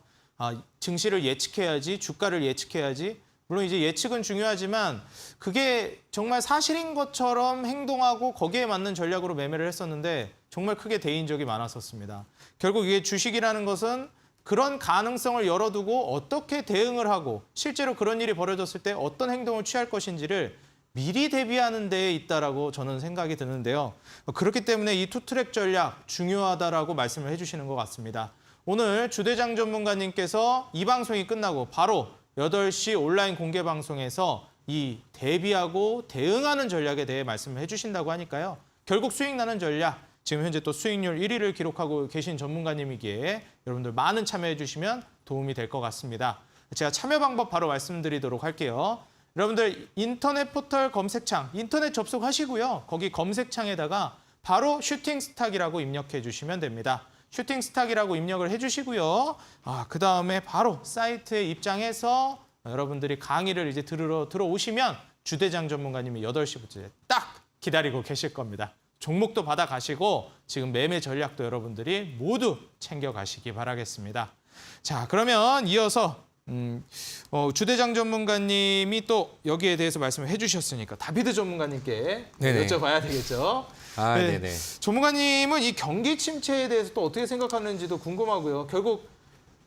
증시를 예측해야지, 주가를 예측해야지. 물론 이제 예측은 중요하지만 그게 정말 사실인 것처럼 행동하고 거기에 맞는 전략으로 매매를 했었는데 정말 크게 데인 적이 많았었습니다. 결국 이게 주식이라는 것은 그런 가능성을 열어두고 어떻게 대응을 하고 실제로 그런 일이 벌어졌을 때 어떤 행동을 취할 것인지를 미리 대비하는 데에 있다라고 저는 생각이 드는데요. 그렇기 때문에 이 투트랙 전략 중요하다라고 말씀을 해주시는 것 같습니다. 오늘 주대장 전문가님께서 이 방송이 끝나고 바로 8시 온라인 공개 방송에서 이 대비하고 대응하는 전략에 대해 말씀을 해주신다고 하니까요. 결국 수익 나는 전략, 지금 현재 또 수익률 1위를 기록하고 계신 전문가님이기에 여러분들 많은 참여해 주시면 도움이 될 것 같습니다. 제가 참여 방법 바로 말씀드리도록 할게요. 여러분들 인터넷 포털 검색창, 인터넷 접속하시고요. 거기 검색창에다가 바로 슈팅스탁이라고 입력해 주시면 됩니다. 슈팅스탁이라고 입력을 해주시고요. 그다음에 바로 사이트에 입장해서 여러분들이 강의를 이제 들어오시면 주대장 전문가님이 8시부터 딱 기다리고 계실 겁니다. 종목도 받아가시고 지금 매매 전략도 여러분들이 모두 챙겨가시기 바라겠습니다. 자, 그러면 이어서 주대장 전문가님이 또 여기에 대해서 말씀을 해주셨으니까 다비드 전문가님께 네네. 여쭤봐야 되겠죠. 네. 네네. 전문가님은 이 경기 침체에 대해서 또 어떻게 생각하는지도 궁금하고요. 결국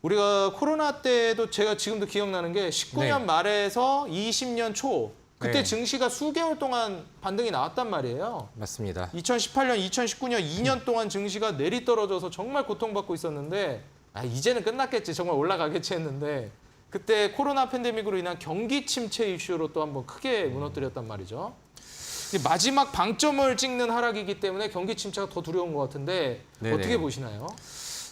우리가 코로나 때도 제가 지금도 기억나는 게 19년 네. 말에서 20년 초 그때 네. 증시가 수개월 동안 반등이 나왔단 말이에요. 맞습니다. 2018년, 2019년 2년 동안 증시가 내리떨어져서 정말 고통받고 있었는데 이제는 끝났겠지, 정말 올라가겠지 했는데 그때 코로나 팬데믹으로 인한 경기 침체 이슈로 또 한번 크게 무너뜨렸단 말이죠. 마지막 방점을 찍는 하락이기 때문에 경기 침체가 더 두려운 것 같은데 네네. 어떻게 보시나요?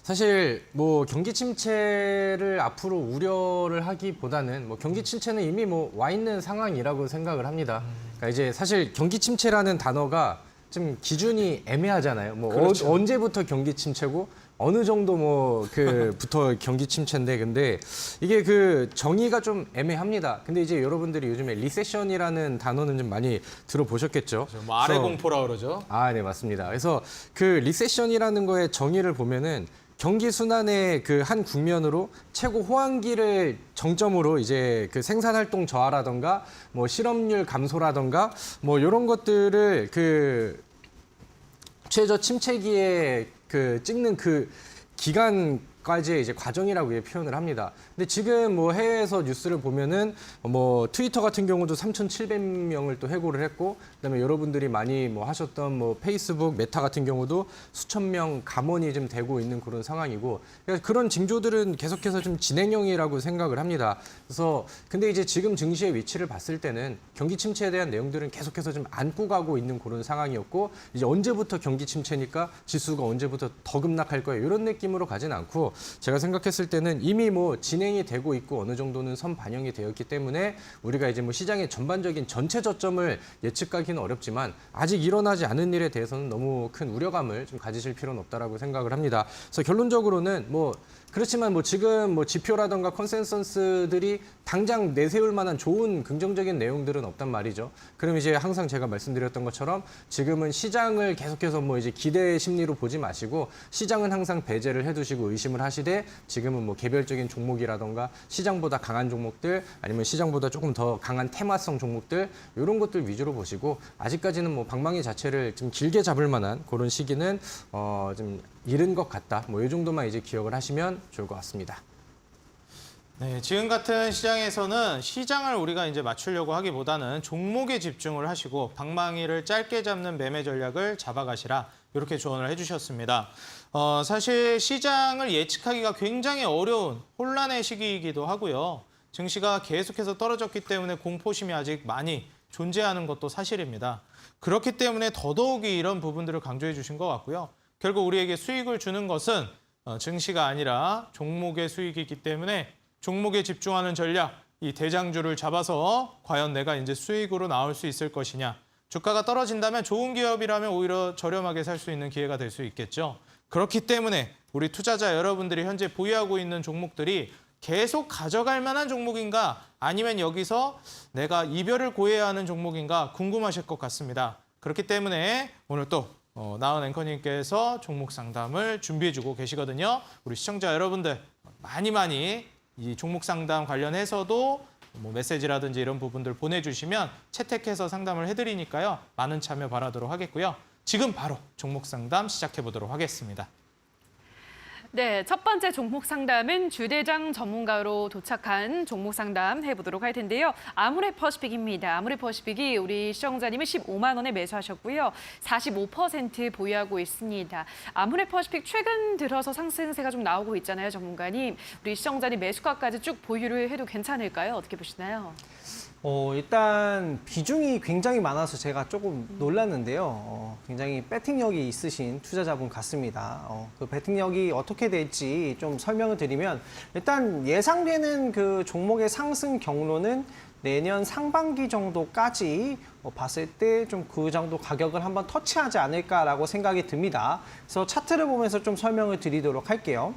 사실 뭐 경기 침체를 앞으로 우려를 하기보다는 뭐 경기 침체는 이미 뭐 와 있는 상황이라고 생각을 합니다. 그러니까 이제 사실 경기 침체라는 단어가 좀 기준이 애매하잖아요. 뭐 그렇죠. 언제부터 경기 침체고 어느 정도 뭐 그부터 경기 침체인데 근데 이게 그 정의가 좀 애매합니다. 근데 이제 여러분들이 요즘에 리세션이라는 단어는 좀 많이 들어보셨겠죠. 뭐 아래 그래서 공포라 그러죠. 네, 맞습니다. 그래서 그 리세션이라는 거의 정의를 보면은 경기 순환의 그 한 국면으로 최고 호황기를 정점으로 이제 그 생산 활동 저하라던가 뭐 실업률 감소라던가 뭐 이런 것들을 그 최저 침체기에 그 찍는 그 기간까지의 이제 과정이라고 표현을 합니다. 근데 지금 뭐 해외에서 뉴스를 보면은 뭐 트위터 같은 경우도 3,700명을 또 해고를 했고, 그다음에 여러분들이 많이 뭐 하셨던 뭐 페이스북, 메타 같은 경우도 수천 명 감원이 좀 되고 있는 그런 상황이고, 그러니까 그런 징조들은 계속해서 좀 진행형이라고 생각을 합니다. 그래서 근데 이제 지금 증시의 위치를 봤을 때는 경기 침체에 대한 내용들은 계속해서 좀 안고 가고 있는 그런 상황이었고, 이제 언제부터 경기 침체니까 지수가 언제부터 더 급락할 거예요, 이런 느낌으로 가진 않고, 제가 생각했을 때는 이미 뭐 진행이 되고 있고 어느 정도는 선 반영이 되었기 때문에 우리가 이제 뭐 시장의 전반적인 전체 저점을 예측하기는 어렵지만 아직 일어나지 않은 일에 대해서는 너무 큰 우려감을 좀 가지실 필요는 없다라고 생각을 합니다. 그래서 결론적으로는 뭐 그렇지만 뭐 지금 뭐 지표라던가 컨센서스들이 당장 내세울 만한 좋은 긍정적인 내용들은 없단 말이죠. 그럼 이제 항상 제가 말씀드렸던 것처럼 지금은 시장을 계속해서 뭐 이제 기대 심리로 보지 마시고 시장은 항상 배제를 해두시고 의심을 하시되 지금은 뭐 개별적인 종목이라던가 시장보다 강한 종목들 아니면 시장보다 조금 더 강한 테마성 종목들 이런 것들 위주로 보시고 아직까지는 뭐 방망이 자체를 좀 길게 잡을 만한 그런 시기는 좀 이른 것 같다. 뭐 이 정도만 이제 기억을 하시면 좋을 것 같습니다. 네, 지금 같은 시장에서는 시장을 우리가 이제 맞추려고 하기보다는 종목에 집중을 하시고 방망이를 짧게 잡는 매매 전략을 잡아가시라, 이렇게 조언을 해주셨습니다. 사실 시장을 예측하기가 굉장히 어려운 혼란의 시기이기도 하고요. 증시가 계속해서 떨어졌기 때문에 공포심이 아직 많이 존재하는 것도 사실입니다. 그렇기 때문에 더더욱이 이런 부분들을 강조해 주신 것 같고요. 결국 우리에게 수익을 주는 것은 증시가 아니라 종목의 수익이기 때문에 종목에 집중하는 전략, 이 대장주를 잡아서 과연 내가 이제 수익으로 나올 수 있을 것이냐. 주가가 떨어진다면 좋은 기업이라면 오히려 저렴하게 살 수 있는 기회가 될 수 있겠죠. 그렇기 때문에 우리 투자자 여러분들이 현재 보유하고 있는 종목들이 계속 가져갈 만한 종목인가, 아니면 여기서 내가 이별을 고해야 하는 종목인가 궁금하실 것 같습니다. 그렇기 때문에 오늘 또 나은 앵커님께서 종목 상담을 준비해주고 계시거든요. 우리 시청자 여러분들 많이 이 종목 상담 관련해서도 뭐 메시지라든지 이런 부분들 보내주시면 채택해서 상담을 해드리니까요. 많은 참여 바라도록 하겠고요. 지금 바로 종목 상담 시작해보도록 하겠습니다. 네, 첫 번째 종목 상담은 주대장 전문가로 도착한 종목 상담 해보도록 할 텐데요. 아모레퍼시픽입니다. 아모레퍼시픽이 우리 시청자님이 15만 원에 매수하셨고요. 45% 보유하고 있습니다. 아모레퍼시픽 최근 들어서 상승세가 좀 나오고 있잖아요, 전문가님. 우리 시청자님 매수가까지 쭉 보유를 해도 괜찮을까요? 어떻게 보시나요? 일단 비중이 굉장히 많아서 제가 조금 놀랐는데요. 굉장히 배팅력이 있으신 투자자분 같습니다. 그 배팅력이 어떻게 될지 좀 설명을 드리면 일단 예상되는 그 종목의 상승 경로는 내년 상반기 정도까지 봤을 때 좀 그 정도 가격을 한번 터치하지 않을까라고 생각이 듭니다. 그래서 차트를 보면서 좀 설명을 드리도록 할게요.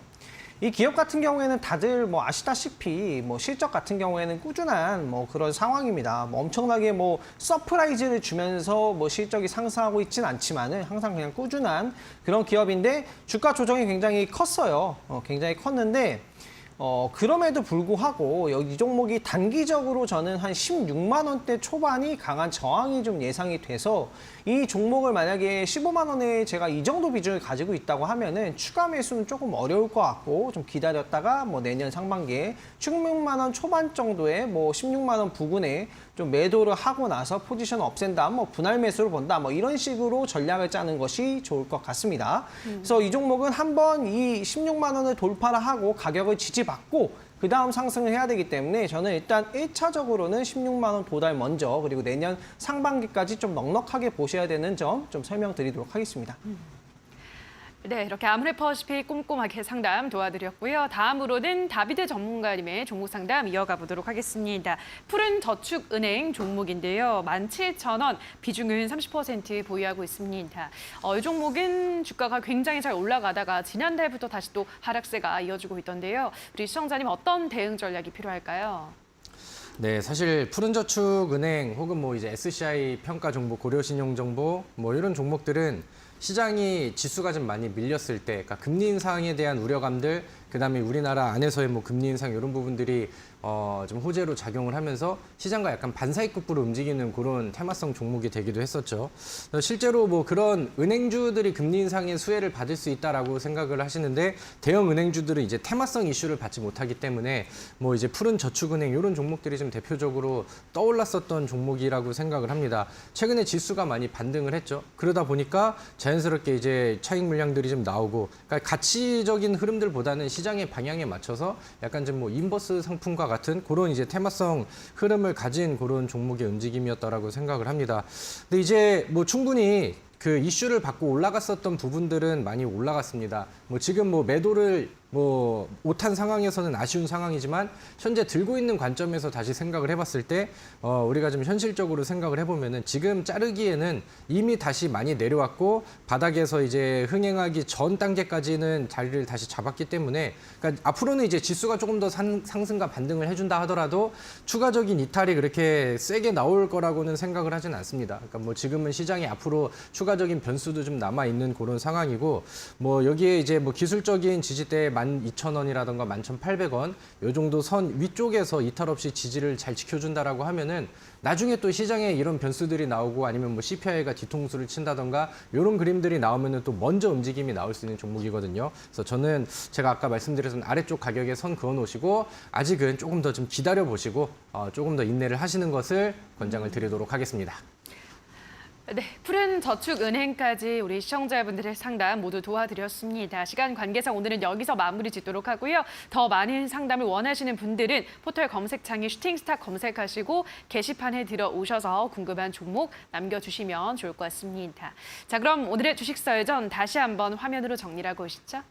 이 기업 같은 경우에는 다들 아시다시피 실적 같은 경우에는 꾸준한 그런 상황입니다. 엄청나게 서프라이즈를 주면서 실적이 상승하고 있지는 않지만은 항상 그냥 꾸준한 그런 기업인데 주가 조정이 굉장히 컸어요. 굉장히 컸는데 그럼에도 불구하고 이 종목이 단기적으로 저는 한 16만 원대 초반이 강한 저항이 좀 예상이 돼서 이 종목을 만약에 15만 원에 제가 이 정도 비중을 가지고 있다고 하면은 추가 매수는 조금 어려울 것 같고 좀 기다렸다가 내년 상반기에 16만 원 초반 정도에 16만 원 부근에 좀 매도를 하고 나서 포지션 없앤 다음 분할 매수를 본다 이런 식으로 전략을 짜는 것이 좋을 것 같습니다. 그래서 이 종목은 한번 이 16만 원을 돌파를 하고 가격을 지지받고 그 다음 상승을 해야 되기 때문에 저는 일단 1차적으로는 16만 원 도달 먼저 그리고 내년 상반기까지 좀 넉넉하게 보셔야 되는 점 좀 설명드리도록 하겠습니다. 네, 이렇게 아무래퍼시픽 꼼꼼하게 상담 도와드렸고요. 다음으로는 다비드 전문가님의 종목 상담 이어가 보도록 하겠습니다. 푸른저축은행 종목인데요. 17,000원, 비중은 30% 보유하고 있습니다. 이 종목은 주가가 굉장히 잘 올라가다가 지난달부터 다시 또 하락세가 이어지고 있던데요. 우리 시청자님 어떤 대응 전략이 필요할까요? 네, 사실 푸른저축은행 혹은 이제 SCI 평가 정보, 고려신용정보 이런 종목들은 시장이 지수가 좀 많이 밀렸을 때, 그러니까 금리 인상에 대한 우려감들, 그다음에 우리나라 안에서의 금리 인상 이런 부분들이 좀 호재로 작용을 하면서 시장과 약간 반사이급부로 움직이는 그런 테마성 종목이 되기도 했었죠. 실제로 그런 은행주들이 금리 인상의 수혜를 받을 수 있다라고 생각을 하시는데 대형 은행주들은 이제 테마성 이슈를 받지 못하기 때문에 이제 푸른 저축은행 이런 종목들이 좀 대표적으로 떠올랐었던 종목이라고 생각을 합니다. 최근에 지수가 많이 반등을 했죠. 그러다 보니까 자연스럽게 이제 차익 물량들이 좀 나오고, 그러니까 가치적인 흐름들보다는 시장의 방향에 맞춰서 약간 좀 인버스 상품과 같은 그런 이제 테마성 흐름을 가진 그런 종목의 움직임이었다라고 생각을 합니다. 근데 이제 충분히 그 이슈를 받고 올라갔었던 부분들은 많이 올라갔습니다. 지금 매도를 못한 상황에서는 아쉬운 상황이지만 현재 들고 있는 관점에서 다시 생각을 해봤을 때 우리가 좀 현실적으로 생각을 해보면은 지금 자르기에는 이미 다시 많이 내려왔고 바닥에서 이제 흥행하기 전 단계까지는 자리를 다시 잡았기 때문에 그러니까 앞으로는 이제 지수가 조금 더 상승과 반등을 해준다 하더라도 추가적인 이탈이 그렇게 세게 나올 거라고는 생각을 하진 않습니다. 그러니까 지금은 시장이 앞으로 추가적인 변수도 좀 남아 있는 그런 상황이고 여기에 이제 기술적인 지지대 12,000원이라던가 11,800원 요 정도 선 위쪽에서 이탈 없이 지지를 잘 지켜준다라고 하면은 나중에 또 시장에 이런 변수들이 나오고 아니면 CPI가 뒤통수를 친다던가 이런 그림들이 나오면은 또 먼저 움직임이 나올 수 있는 종목이거든요. 그래서 저는 제가 아까 말씀드렸던 아래쪽 가격에 선 그어 놓으시고 아직은 조금 더 좀 기다려 보시고 조금 더 인내를 하시는 것을 권장을 드리도록 하겠습니다. 네, 푸른저축은행까지 우리 시청자분들의 상담 모두 도와드렸습니다. 시간 관계상 오늘은 여기서 마무리 짓도록 하고요. 더 많은 상담을 원하시는 분들은 포털 검색창에 슈팅스타 검색하시고 게시판에 들어오셔서 궁금한 종목 남겨주시면 좋을 것 같습니다. 자, 그럼 오늘의 주식설전 다시 한번 화면으로 정리를 하고 오시죠.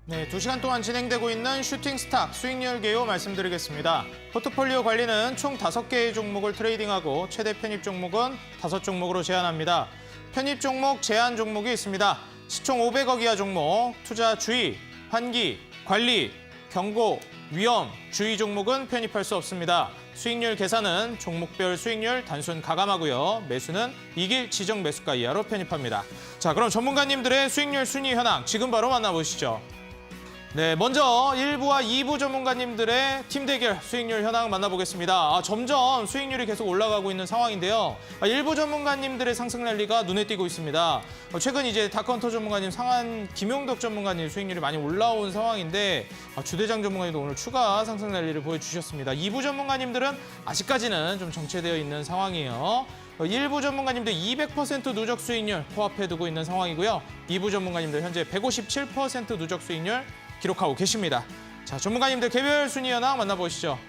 네, 2시간 동안 진행되고 있는 슈팅 스탁 수익률 개요 말씀드리겠습니다. 포트폴리오 관리는 총 5개의 종목을 트레이딩하고 최대 편입 종목은 5종목으로 제한합니다. 편입 종목, 제한 종목이 있습니다. 시총 500억 이하 종목, 투자 주의, 환기, 관리, 경고, 위험, 주의 종목은 편입할 수 없습니다. 수익률 계산은 종목별 수익률 단순 가감하고요. 매수는 이길 지정 매수가 이하로 편입합니다. 자, 그럼 전문가님들의 수익률 순위 현황 지금 바로 만나보시죠. 네, 먼저 1부와 2부 전문가님들의 팀 대결 수익률 현황 만나보겠습니다. 점점 수익률이 계속 올라가고 있는 상황인데요. 1부 전문가님들의 상승 랠리가 눈에 띄고 있습니다. 최근 이제 다크헌터 전문가님, 상한 김용덕 전문가님 수익률이 많이 올라온 상황인데 주대장 전문가님도 오늘 추가 상승 랠리를 보여주셨습니다. 2부 전문가님들은 아직까지는 좀 정체되어 있는 상황이에요. 1부 전문가님들 200% 누적 수익률 코앞에 두고 있는 상황이고요. 2부 전문가님들 현재 157% 누적 수익률 기록하고 계십니다. 자, 전문가님들 개별 순위 현황 만나보시죠.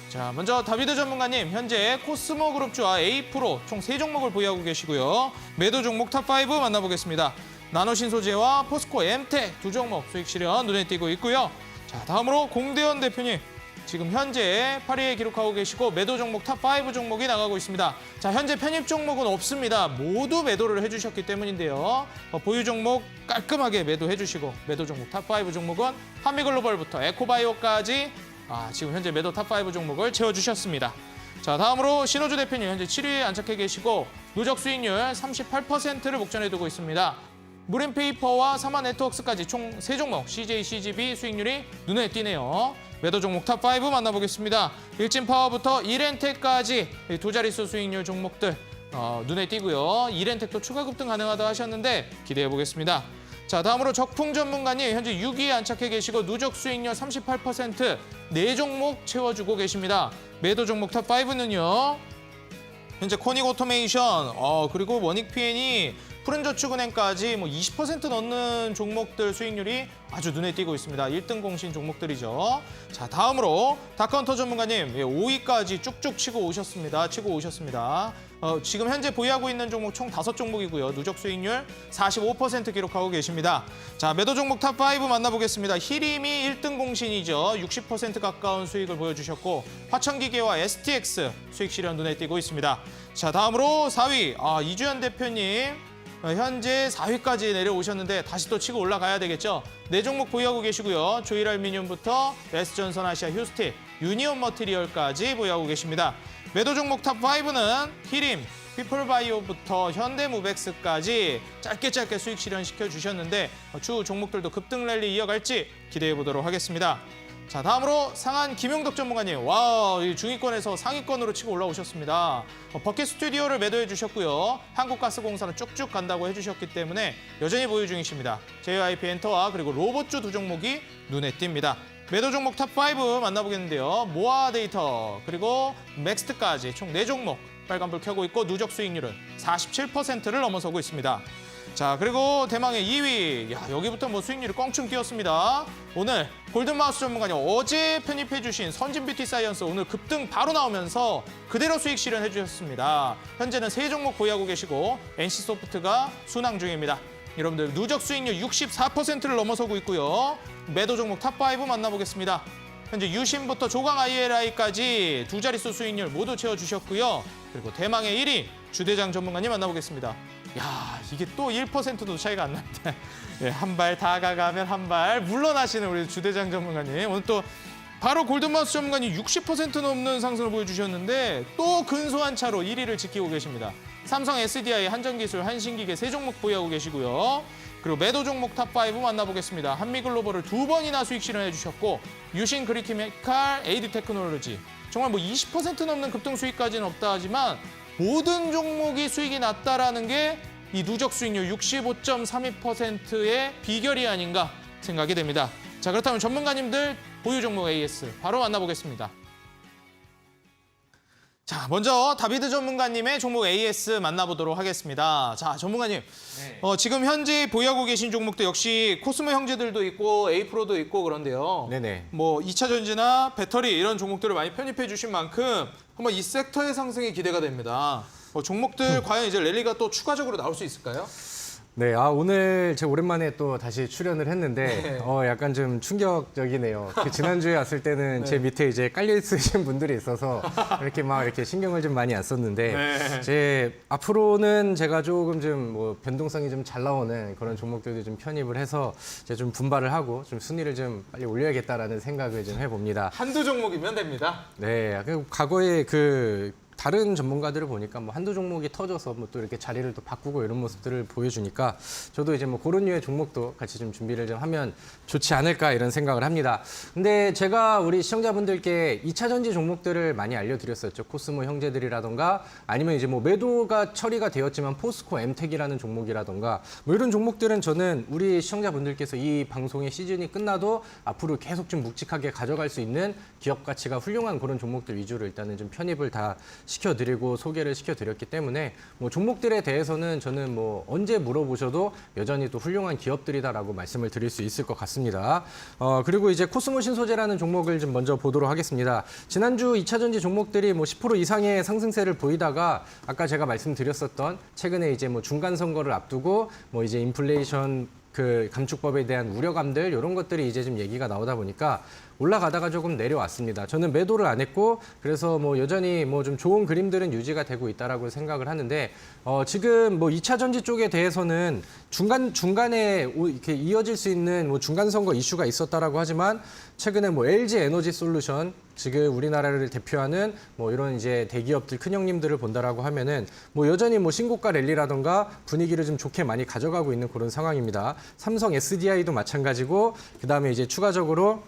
자, 먼저 다비드 전문가님, 현재 코스모 그룹주와 A-프로 총 3종목을 보유하고 계시고요. 매도 종목 탑5 만나보겠습니다. 나노신소재와 포스코, 엠텍 두 종목 수익 실현 눈에 띄고 있고요. 자, 다음으로 공대현 대표님, 지금 현재 8위에 기록하고 계시고 매도 종목 탑5 종목이 나가고 있습니다. 자, 현재 편입 종목은 없습니다. 모두 매도를 해주셨기 때문인데요. 보유 종목 깔끔하게 매도해주시고 매도 종목 탑5 종목은 한미글로벌부터 에코바이오까지 지금 현재 매도 탑5 종목을 채워주셨습니다. 자, 다음으로 신호주 대표님 현재 7위에 안착해 계시고 누적 수익률 38%를 목전에 두고 있습니다. 무림페이퍼와 사마네트워크스까지 총 3종목 CJ, CGV 수익률이 눈에 띄네요. 매도 종목 탑5 만나보겠습니다. 일진파워부터 이렌텍까지 두 자릿수 수익률 종목들 눈에 띄고요. 이렌텍도 추가 급등 가능하다 하셨는데 기대해 보겠습니다. 자, 다음으로 적풍 전문가님 현재 6위에 안착해 계시고 누적 수익률 38% 4종목 채워주고 계십니다. 매도 종목 탑5는요. 현재 코닉 오토메이션 그리고 원익PN이 푸른저축은행까지 20% 넘는 종목들 수익률이 아주 눈에 띄고 있습니다. 1등 공신 종목들이죠. 자, 다음으로 다크헌터 전문가님 5위까지 쭉쭉 치고 오셨습니다. 지금 현재 보유하고 있는 종목 총 5종목이고요. 누적 수익률 45% 기록하고 계십니다. 자, 매도 종목 탑5 만나보겠습니다. 히림이 1등 공신이죠. 60% 가까운 수익을 보여주셨고 화천기계와 STX 수익 실현 눈에 띄고 있습니다. 자, 다음으로 4위 이주연 대표님 현재 4위까지 내려오셨는데 다시 또 치고 올라가야 되겠죠. 4종목 보유하고 계시고요. 조일알미늄부터 S전선 아시아 휴스틸, 유니온 머티리얼까지 보유하고 계십니다. 매도 종목 탑5는 히림, 피플바이오부터 현대무백스까지 짧게 수익 실현시켜 주셨는데 추후 종목들도 급등 랠리 이어갈지 기대해 보도록 하겠습니다. 자, 다음으로 상한 김용덕 전문가님. 이 중위권에서 상위권으로 치고 올라오셨습니다. 버킷 스튜디오를 매도해 주셨고요. 한국가스공사는 쭉쭉 간다고 해주셨기 때문에 여전히 보유 중이십니다. JYP 엔터와 그리고 로봇주 두 종목이 눈에 띕니다. 매도 종목 탑5 만나보겠는데요. 모아 데이터 그리고 맥스트까지 총 4종목 빨간불 켜고 있고 누적 수익률은 47%를 넘어서고 있습니다. 자, 그리고 대망의 2위. 여기부터 수익률이 껑충 뛰었습니다. 오늘 골든마우스 전문가님 어제 편입해 주신 선진뷰티사이언스 오늘 급등 바로 나오면서 그대로 수익 실현해 주셨습니다. 현재는 3종목 보유하고 계시고 NC소프트가 순항 중입니다. 여러분들 누적 수익률 64%를 넘어서고 있고요. 매도 종목 탑5 만나보겠습니다. 현재 유심부터 조강 ILI까지 두 자릿수 수익률 모두 채워주셨고요. 그리고 대망의 1위 주대장 전문가님 만나보겠습니다. 이게 또 1%도 차이가 안 납니다. 한 발 다가가면 한 발 물러나시는 우리 주대장 전문가님. 오늘 또 바로 골든마우스 전문가님 60% 넘는 상승을 보여주셨는데 또 근소한 차로 1위를 지키고 계십니다. 삼성 SDI, 한전기술, 한신기계 3종목 보유하고 계시고요. 그리고 매도 종목 탑5 만나보겠습니다. 한미글로벌을 2번이나 수익 실현해 주셨고 유신 그리케미칼, AD테크놀로지 정말 20% 넘는 급등 수익까지는 없다 하지만 모든 종목이 수익이 났다라는 게 이 누적 수익률 65.32%의 비결이 아닌가 생각이 됩니다. 자, 그렇다면 전문가님들 보유 종목 AS 바로 만나보겠습니다. 자, 먼저 다비드 전문가님의 종목 AS 만나보도록 하겠습니다. 자, 전문가님, 지금 현재 보유하고 계신 종목도 역시 코스모 형제들도 있고 A-프로도 있고 그런데요. 네네. 2차 전지나 배터리 이런 종목들을 많이 편입해 주신 만큼 한번 이 섹터의 상승이 기대가 됩니다. 종목들 과연 이제 랠리가 또 추가적으로 나올 수 있을까요? 네, 오늘 제가 오랜만에 또 다시 출연을 했는데 약간 좀 충격적이네요. 지난주에 왔을 때는 제 밑에 이제 깔려 있으신 분들이 있어서 이렇게 신경을 좀 많이 안 썼는데 이제 앞으로는 제가 조금 좀 뭐 변동성이 좀 잘 나오는 그런 종목들도 좀 편입을 해서 이제 좀 분발을 하고 좀 순위를 좀 빨리 올려야겠다라는 생각을 좀 해봅니다. 한두 종목이면 됩니다. 네, 과거에 다른 전문가들을 보니까 뭐 한두 종목이 터져서 뭐 또 이렇게 자리를 또 바꾸고 이런 모습들을 보여주니까 저도 이제 뭐 그런 류의 종목도 같이 좀 준비를 좀 하면 좋지 않을까 이런 생각을 합니다. 근데 제가 우리 시청자분들께 2차 전지 종목들을 많이 알려드렸었죠. 코스모 형제들이라던가 아니면 이제 뭐 매도가 처리가 되었지만 포스코 엠텍이라는 종목이라던가 뭐 이런 종목들은 저는 우리 시청자분들께서 이 방송의 시즌이 끝나도 앞으로 계속 좀 묵직하게 가져갈 수 있는 기업 가치가 훌륭한 그런 종목들 위주로 일단은 좀 편입을 다 시켜드리고 소개를 시켜드렸기 때문에 뭐 종목들에 대해서는 저는 뭐 언제 물어보셔도 여전히 또 훌륭한 기업들이다라고 말씀을 드릴 수 있을 것 같습니다. 그리고 이제 코스모 신소재라는 종목을 좀 먼저 보도록 하겠습니다. 지난주 2차 전지 종목들이 뭐 10% 이상의 상승세를 보이다가 아까 제가 말씀드렸었던 최근에 이제 뭐 중간 선거를 앞두고 뭐 이제 인플레이션 감축법에 대한 우려감들 이런 것들이 이제 좀 얘기가 나오다 보니까 올라가다가 조금 내려왔습니다. 저는 매도를 안 했고 그래서 뭐 여전히 뭐 좀 좋은 그림들은 유지가 되고 있다라고 생각을 하는데 지금 뭐 2차 전지 쪽에 대해서는 중간에 이렇게 이어질 수 있는 뭐 중간 선거 이슈가 있었다라고 하지만 최근에 뭐 LG 에너지 솔루션 지금 우리나라를 대표하는 뭐 이런 이제 대기업들 큰 형님들을 본다라고 하면은 뭐 여전히 뭐 신고가 랠리라던가 분위기를 좀 좋게 많이 가져가고 있는 그런 상황입니다. 삼성 SDI도 마찬가지고 그다음에 이제 추가적으로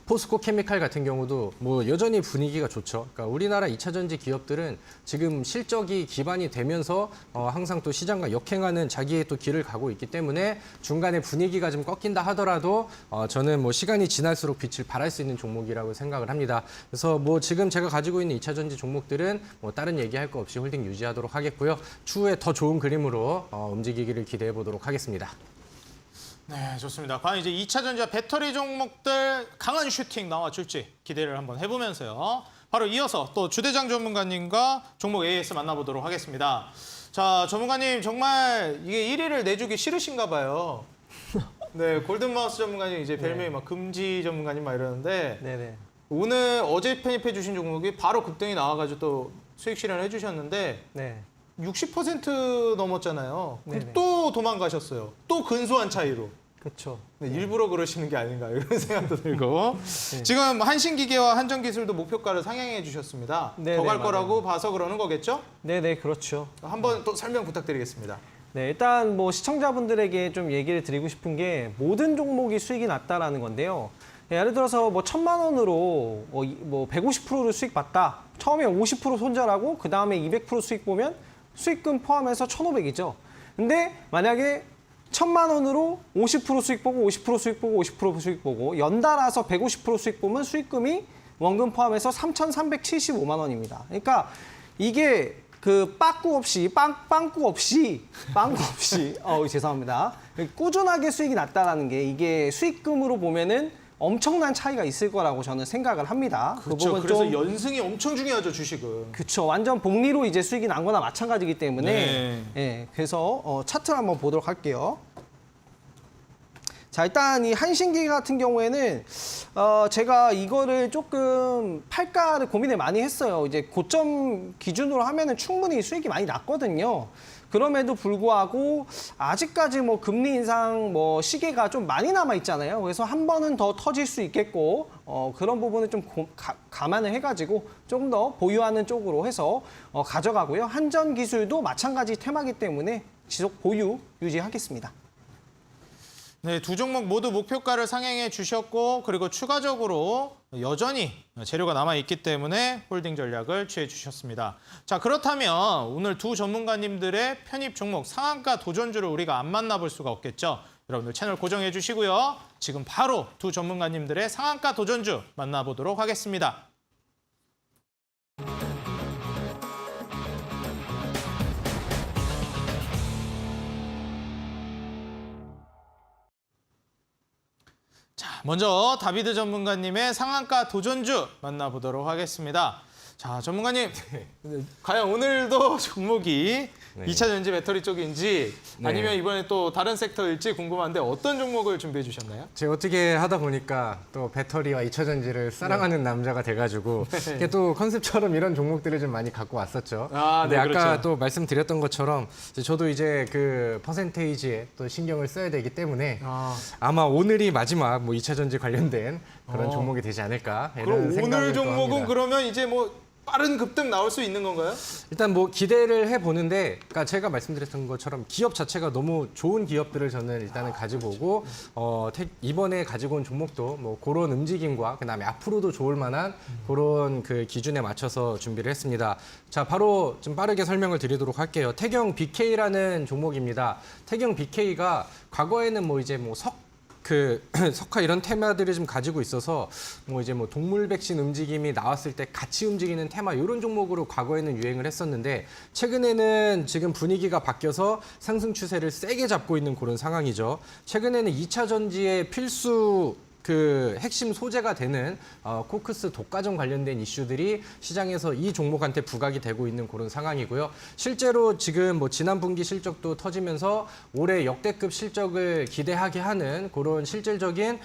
포스코 케미칼 같은 경우도 뭐 여전히 분위기가 좋죠. 그러니까 우리나라 2차 전지 기업들은 지금 실적이 기반이 되면서 항상 또 시장과 역행하는 자기의 또 길을 가고 있기 때문에 중간에 분위기가 좀 꺾인다 하더라도 저는 뭐 시간이 지날수록 빛을 발할 수 있는 종목이라고 생각을 합니다. 그래서 뭐 지금 제가 가지고 있는 2차 전지 종목들은 뭐 다른 얘기할 거 없이 홀딩 유지하도록 하겠고요. 추후에 더 좋은 그림으로 움직이기를 기대해 보도록 하겠습니다. 네, 좋습니다. 과연 이제 2차 전지와 배터리 종목들 강한 슈팅 나와줄지 기대를 한번 해보면서요. 바로 이어서 또 주대장 전문가님과 종목 AS 만나보도록 하겠습니다. 자, 전문가님 정말 이게 1위를 내주기 싫으신가 봐요. 네, 골든마우스 전문가님 이제 별명이 막 금지 전문가님 막 이러는데 네네. 오늘 어제 편입해 주신 종목이 바로 급등이 나와가지고 또 수익 실현을 해주셨는데 네. 60% 넘었잖아요. 근데 네네. 또 도망가셨어요. 또 근소한 차이로. 그렇죠. 네, 일부러 그러시는 게 아닌가 이런 생각도 들고 지금 한신기계와 한전기술도 목표가를 상향해 주셨습니다. 네, 더 네, 갈 맞아요. 거라고 봐서 그러는 거겠죠? 네네, 그렇죠. 한번 또 설명 부탁드리겠습니다. 네, 일단 뭐 시청자분들에게 좀 얘기를 드리고 싶은 게 모든 종목이 수익이 났다라는 건데요. 예를 들어서 뭐 1,000만 원으로 뭐 150%를 수익 봤다. 처음에 50% 손절하고 그 다음에 200% 수익 보면 수익금 포함해서 1,500이죠. 근데 만약에 1,000만 원으로 50% 수익 보고 50% 수익 보고 50% 수익 보고 연달아서 150% 수익 보면 수익금이 원금 포함해서 3,375만 원입니다. 그러니까 이게 빠꾸 없이 빵꾸 없이 죄송합니다. 꾸준하게 수익이 났다라는 게 이게 수익금으로 보면은 엄청난 차이가 있을 거라고 저는 생각을 합니다. 그렇죠. 부분 그래서 좀 연승이 엄청 중요하죠, 주식은. 그렇죠. 완전 복리로 이제 수익이 난 거나 마찬가지이기 때문에 네. 예, 그래서 차트를 한번 보도록 할게요. 자, 일단 이 한신기계 같은 경우에는 제가 이거를 조금 팔까를 고민을 많이 했어요. 이제 고점 기준으로 하면은 충분히 수익이 많이 났거든요. 그럼에도 불구하고 아직까지 뭐 금리 인상 뭐 시계가 좀 많이 남아 있잖아요. 그래서 한 번은 더 터질 수 있겠고 그런 부분을 좀 감안을 해가지고 좀 더 보유하는 쪽으로 해서 가져가고요. 한전 기술도 마찬가지 테마기 때문에 지속 보유 유지하겠습니다. 네, 두 종목 모두 목표가를 상향해 주셨고 그리고 추가적으로 여전히 재료가 남아있기 때문에 홀딩 전략을 취해 주셨습니다. 자, 그렇다면 오늘 두 전문가님들의 편입 종목 상한가 도전주를 우리가 안 만나볼 수가 없겠죠. 여러분들 채널 고정해 주시고요. 지금 바로 두 전문가님들의 상한가 도전주 만나보도록 하겠습니다. 자, 먼저 다비드 전문가님의 상한가 도전주 만나보도록 하겠습니다. 자, 전문가님, 과연 오늘도 종목이 네. 2차 전지 배터리 쪽인지 네. 아니면 이번에 또 다른 섹터일지 궁금한데 어떤 종목을 준비해 주셨나요? 제가 어떻게 하다 보니까 또 배터리와 2차 전지를 사랑하는 남자가 돼가지고 이게 또 컨셉처럼 이런 종목들을 좀 많이 갖고 왔었죠. 아, 근데 네, 아까 그렇죠. 또 말씀드렸던 것처럼 저도 이제 그 퍼센테이지에 또 신경을 써야 되기 때문에 아마 오늘이 마지막 뭐 2차 전지 관련된 그런 종목이 되지 않을까 이런 그럼 생각을 오늘 또 종목은 합니다. 그러면 이제 뭐 빠른 급등 나올 수 있는 건가요? 일단 뭐 기대를 해보는데, 그러니까 제가 말씀드렸던 것처럼 기업 자체가 너무 좋은 기업들을 저는 일단은 가지고 오고, 이번에 가지고 온 종목도 뭐 그런 움직임과 그다음에 앞으로도 좋을 만한 그런 그 기준에 맞춰서 준비를 했습니다. 자, 바로 좀 빠르게 설명을 드리도록 할게요. 태경 BK라는 종목입니다. 태경 BK가 과거에는 뭐 이제 뭐 석화 이런 테마들을 좀 가지고 있어서 뭐 이제 뭐 동물 백신 움직임이 나왔을 때 같이 움직이는 테마 이런 종목으로 과거에는 유행을 했었는데 최근에는 지금 분위기가 바뀌어서 상승 추세를 세게 잡고 있는 그런 상황이죠. 최근에는 2차 전지의 필수 그 핵심 소재가 되는 코크스 독과점 관련된 이슈들이 시장에서 이 종목한테 부각이 되고 있는 그런 상황이고요. 실제로 지금 뭐 지난 분기 실적도 터지면서 올해 역대급 실적을 기대하게 하는 그런 실질적인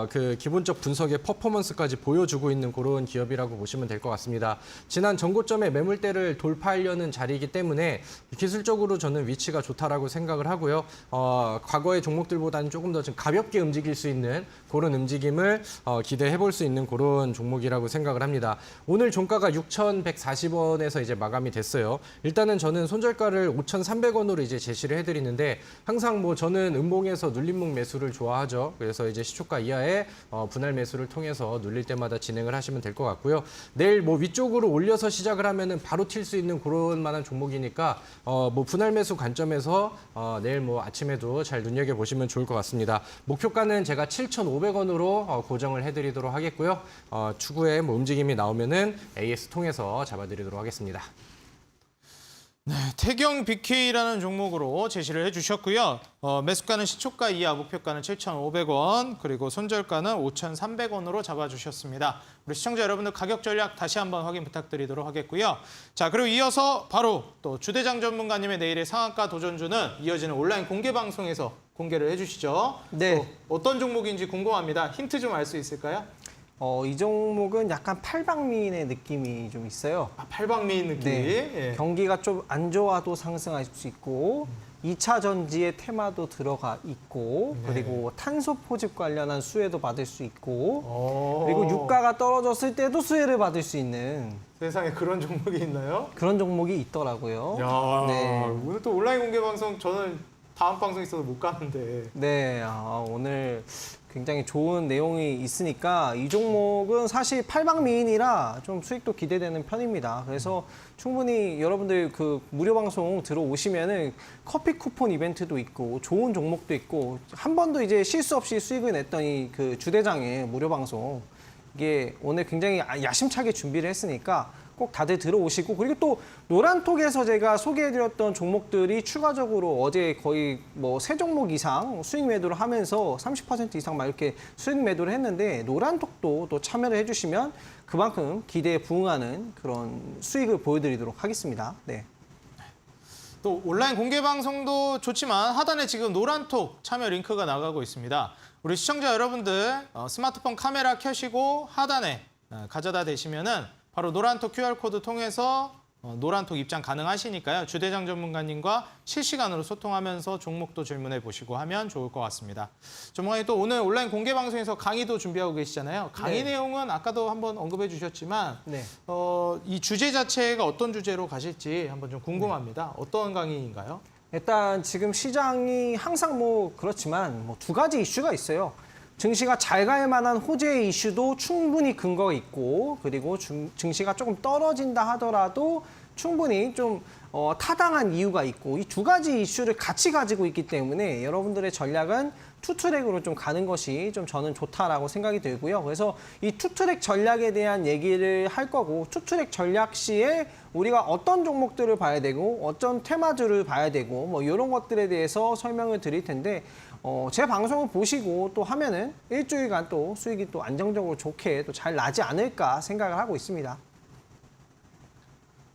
그 기본적 분석의 퍼포먼스까지 보여주고 있는 그런 기업이라고 보시면 될 것 같습니다. 지난 전고점의 매물대를 돌파하려는 자리이기 때문에 기술적으로 저는 위치가 좋다라고 생각을 하고요. 과거의 종목들보다는 조금 더 좀 가볍게 움직일 수 있는 그런 움직임을 기대해 볼 수 있는 그런 종목이라고 생각을 합니다. 오늘 종가가 6,140원에서 이제 마감이 됐어요. 일단은 저는 손절가를 5,300원으로 이제 제시를 해드리는데 항상 뭐 저는 음봉에서 눌림목 매수를 좋아하죠. 그래서 이제 시초가 이하의 분할 매수를 통해서 눌릴 때마다 진행을 하시면 될 것 같고요. 내일 뭐 위쪽으로 올려서 시작을 하면은 바로 튈 수 있는 그런 만한 종목이니까 뭐 분할 매수 관점에서 내일 뭐 아침에도 잘 눈여겨 보시면 좋을 것 같습니다. 목표가는 제가 7,500원으로 고정을 해드리도록 하겠고요. 추후에 뭐 움직임이 나오면은 AS 통해서 잡아드리도록 하겠습니다. 네, 태경 BK라는 종목으로 제시를 해주셨고요. 매수가는 시초가 이하, 목표가는 7,500원, 그리고 손절가는 5,300원으로 잡아주셨습니다. 우리 시청자 여러분들 가격 전략 다시 한번 확인 부탁드리도록 하겠고요. 자, 그리고 이어서 바로 또 주대장 전문가님의 내일의 상한가 도전주는 이어지는 온라인 공개 방송에서 공개를 해주시죠. 네. 또 어떤 종목인지 궁금합니다. 힌트 좀 알 수 있을까요? 이 종목은 약간 팔방미인의 느낌이 좀 있어요. 팔방미인 느낌. 네. 예. 경기가 좀 안 좋아도 상승할 수 있고 2차 전지의 테마도 들어가 있고 그리고 탄소 포집 관련한 수혜도 받을 수 있고 그리고 유가가 떨어졌을 때도 수혜를 받을 수 있는 세상에 그런 종목이 있나요? 그런 종목이 있더라고요. 야, 네. 오늘 또 온라인 공개 방송 저는 다음 방송 있어서 못 가는데. 네, 오늘 굉장히 좋은 내용이 있으니까 이 종목은 사실 팔방미인이라 좀 수익도 기대되는 편입니다. 그래서 충분히 여러분들 그 무료 방송 들어오시면은 커피 쿠폰 이벤트도 있고 좋은 종목도 있고 한 번도 이제 실수 없이 수익을 냈던 이 그 주대장의 무료 방송 이게 오늘 굉장히 야심차게 준비를 했으니까 꼭 다들 들어오시고 그리고 또 노란톡에서 제가 소개해드렸던 종목들이 추가적으로 어제 거의 뭐 3종목 이상 수익 매도를 하면서 30% 이상 막 이렇게 수익 매도를 했는데 노란톡도 또 참여를 해주시면 그만큼 기대에 부응하는 그런 수익을 보여드리도록 하겠습니다. 네. 또 온라인 공개 방송도 좋지만 하단에 지금 노란톡 참여 링크가 나가고 있습니다. 우리 시청자 여러분들 스마트폰 카메라 켜시고 하단에 가져다 대시면은 바로 노란톡 QR코드 통해서 노란톡 입장 가능하시니까요. 주대장 전문가님과 실시간으로 소통하면서 종목도 질문해 보시고 하면 좋을 것 같습니다. 전문가님 또 오늘 온라인 공개 방송에서 강의도 준비하고 계시잖아요. 강의 네. 내용은 아까도 한번 언급해 주셨지만 네. 이 주제 자체가 어떤 주제로 가실지 한번 좀 궁금합니다. 어떤 강의인가요? 일단 지금 시장이 항상 뭐 그렇지만 뭐 2가지 이슈가 있어요. 증시가 잘 갈 만한 호재의 이슈도 충분히 근거가 있고 그리고 증시가 조금 떨어진다 하더라도 충분히 좀 타당한 이유가 있고 이 2가지 이슈를 같이 가지고 있기 때문에 여러분들의 전략은 투트랙으로 좀 가는 것이 좀 저는 좋다라고 생각이 들고요. 그래서 이 투트랙 전략에 대한 얘기를 할 거고 투트랙 전략 시에 우리가 어떤 종목들을 봐야 되고 어떤 테마주를 봐야 되고 뭐 이런 것들에 대해서 설명을 드릴 텐데 제 방송을 보시고 또 하면은 일주일간 또 수익이 또 안정적으로 좋게 또 잘 나지 않을까 생각을 하고 있습니다.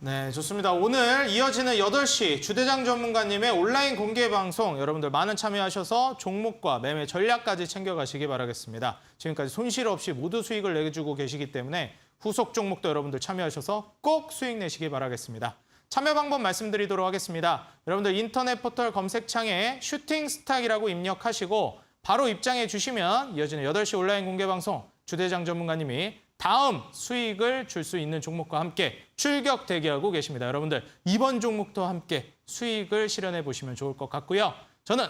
네, 좋습니다. 오늘 이어지는 8시 주대장 전문가님의 온라인 공개 방송 여러분들 많은 참여하셔서 종목과 매매 전략까지 챙겨가시기 바라겠습니다. 지금까지 손실 없이 모두 수익을 내주고 계시기 때문에 후속 종목도 여러분들 참여하셔서 꼭 수익 내시기 바라겠습니다. 참여 방법 말씀드리도록 하겠습니다. 여러분들 인터넷 포털 검색창에 슈팅 스탁이라고 입력하시고 바로 입장해 주시면 이어지는 8시 온라인 공개 방송 주대장 전문가님이 다음 수익을 줄 수 있는 종목과 함께 출격 대기하고 계십니다. 여러분들 이번 종목도 함께 수익을 실현해 보시면 좋을 것 같고요. 저는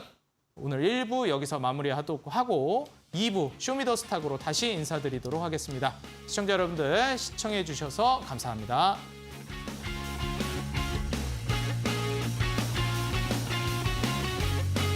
오늘 1부 여기서 마무리하도록 하고 2부 쇼미더스탁으로 다시 인사드리도록 하겠습니다. 시청자 여러분들 시청해 주셔서 감사합니다.